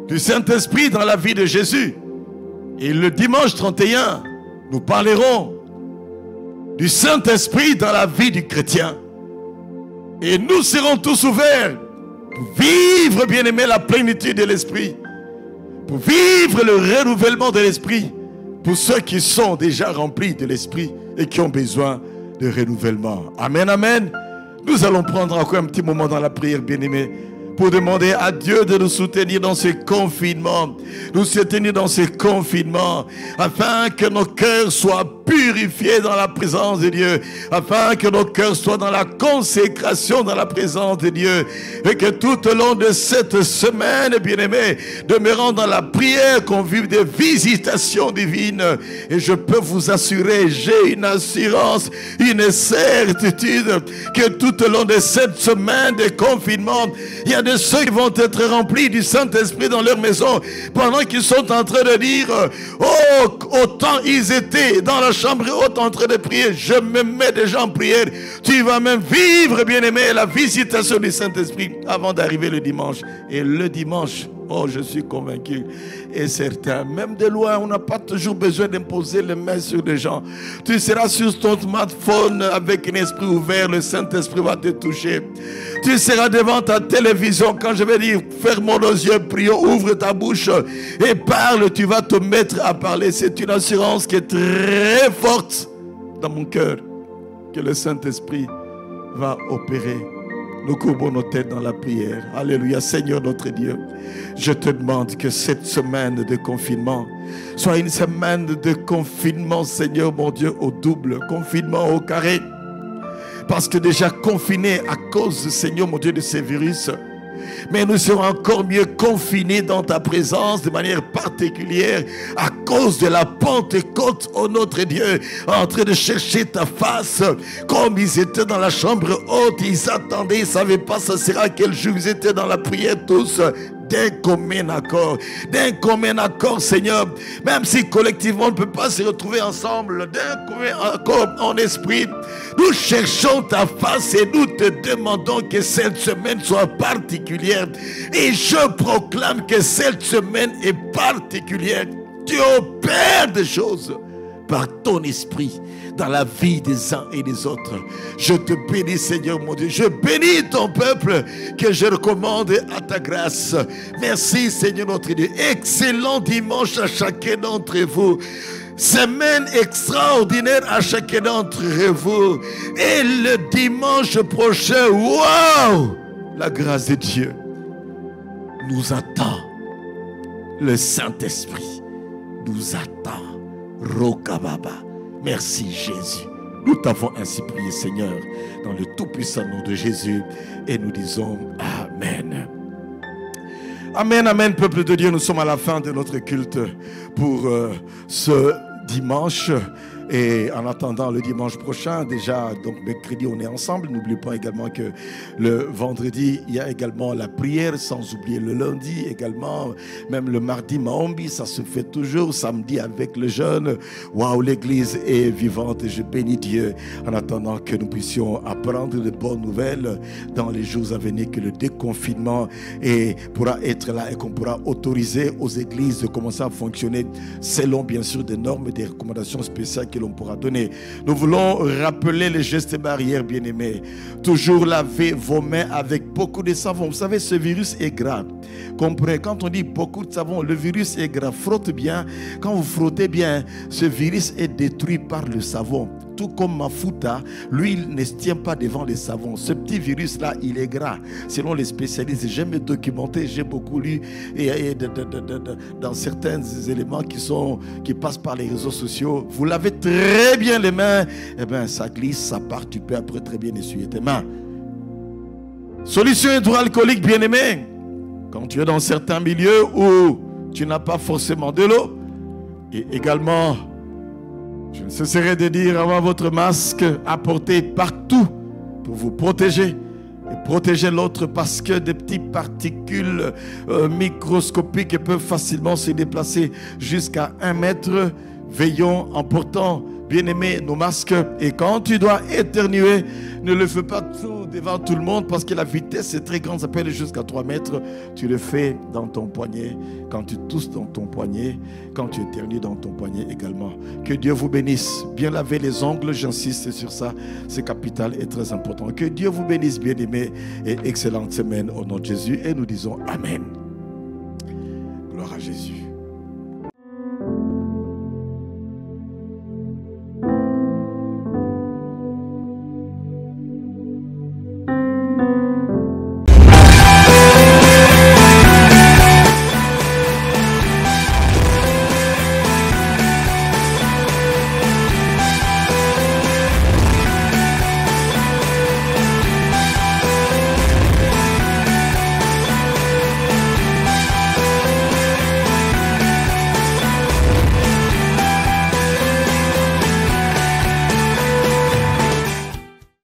du Saint-Esprit dans la vie de Jésus. Et le dimanche 31, nous parlerons du Saint-Esprit dans la vie du chrétien. Et nous serons tous ouverts pour vivre, bien-aimés, la plénitude de l'Esprit. Pour vivre le renouvellement de l'Esprit. Pour ceux qui sont déjà remplis de l'Esprit et qui ont besoin de renouvellement. Amen, amen. Nous allons prendre encore un petit moment dans la prière, bien-aimés, pour demander à Dieu de nous soutenir dans ce confinement. Nous soutenir dans ce confinement, afin que nos cœurs soient purifiés dans la présence de Dieu, afin que nos cœurs soient dans la consécration dans la présence de Dieu, et que tout au long de cette semaine, bien-aimés, demeurant dans la prière, qu'on vive des visitations divines. Et je peux vous assurer, j'ai une assurance, une certitude, que tout au long de cette semaine de confinement, il y a de ceux qui vont être remplis du Saint-Esprit dans leur maison, pendant qu'ils sont en train de dire, oh, autant ils étaient dans la chambre haute en train de prier, je me mets déjà en prière. Tu vas même vivre, bien-aimé, la visitation du Saint-Esprit avant d'arriver le dimanche. Et le dimanche, oh, je suis convaincu et certain, même de loin, on n'a pas toujours besoin d'imposer les mains sur les gens. Tu seras sur ton smartphone avec un esprit ouvert, le Saint-Esprit va te toucher. Tu seras devant ta télévision, quand je vais dire, ferme nos yeux, prions, ouvre ta bouche et parle, tu vas te mettre à parler. C'est une assurance qui est très forte dans mon cœur, que le Saint-Esprit va opérer. Nous courbons nos têtes dans la prière. Alléluia. Seigneur notre Dieu, je te demande que cette semaine de confinement soit une semaine de confinement, Seigneur mon Dieu, au double, confinement au carré. Parce que déjà confinés à cause, Seigneur mon Dieu, de ces virus, mais nous serons encore mieux confinés dans ta présence de manière particulière à cause de la Pentecôte, oh notre Dieu, en train de chercher ta face. Comme ils étaient dans la chambre haute, ils attendaient, ils ne savaient pas ça sera quel jour. Ils étaient dans la prière tous d'un commun accord, Seigneur. Même si collectivement on ne peut pas se retrouver ensemble, d'un commun accord en esprit, nous cherchons ta face et nous te demandons que cette semaine soit particulière. Et je proclame que cette semaine est particulière. Tu opères des choses par ton esprit dans la vie des uns et des autres. Je te bénis, Seigneur mon Dieu. Je bénis ton peuple que je recommande à ta grâce. Merci, Seigneur notre Dieu. Excellent dimanche à chacun d'entre vous. Semaine extraordinaire à chacun d'entre vous. Et le dimanche prochain, waouh, la grâce de Dieu nous attend. Le Saint-Esprit nous attend. Rokababa. Merci Jésus. Nous t'avons ainsi prié, Seigneur, dans le tout-puissant nom de Jésus. Et nous disons Amen. Amen, amen, peuple de Dieu. Nous sommes à la fin de notre culte pour ce dimanche. Et en attendant le dimanche prochain, déjà, donc mercredi, on est ensemble. N'oubliez pas également que le vendredi, il y a également la prière, sans oublier le lundi également. Même le mardi, Maombi, ça se fait toujours. Samedi, avec le jeûne. Waouh, l'église est vivante et je bénis Dieu en attendant que nous puissions apprendre de bonnes nouvelles dans les jours à venir, que le déconfinement pourra être là et qu'on pourra autoriser aux églises de commencer à fonctionner selon, bien sûr, des normes et des recommandations spéciales que l'on pourra donner. Nous voulons rappeler les gestes barrières, bien-aimés. Toujours laver vos mains avec beaucoup de savon. Vous savez, ce virus est grave. Comprenez, quand on dit beaucoup de savon, le virus est grave. Frotte bien. Quand vous frottez bien, ce virus est détruit par le savon. Tout comme Mafuta, lui, il ne se tient pas devant les savons. Ce petit virus-là, il est gras. Selon les spécialistes, j'aime me documenter, j'ai beaucoup lu dans certains éléments qui passent par les réseaux sociaux. Vous lavez très bien les mains, eh bien, ça glisse, ça part, tu peux après très bien essuyer tes mains. Solution hydroalcoolique, bien-aimé. Quand tu es dans certains milieux où tu n'as pas forcément de l'eau, et également, je ne cesserai de dire avant votre masque, apportez partout pour vous protéger et protéger l'autre, parce que des petites particules microscopiques peuvent facilement se déplacer jusqu'à 1 mètre. Veillons en portant, bien aimé, nos masques. Et quand tu dois éternuer, ne le fais pas tout devant tout le monde, parce que la vitesse est très grande, ça peut aller jusqu'à 3 mètres. Tu le fais dans ton poignet, quand tu tousses dans ton poignet, quand tu éternues dans ton poignet également. Que Dieu vous bénisse. Bien laver les ongles, j'insiste sur ça, c'est capital et très important. Que Dieu vous bénisse, bien aimé, et excellente semaine au nom de Jésus. Et nous disons Amen. Gloire à Jésus.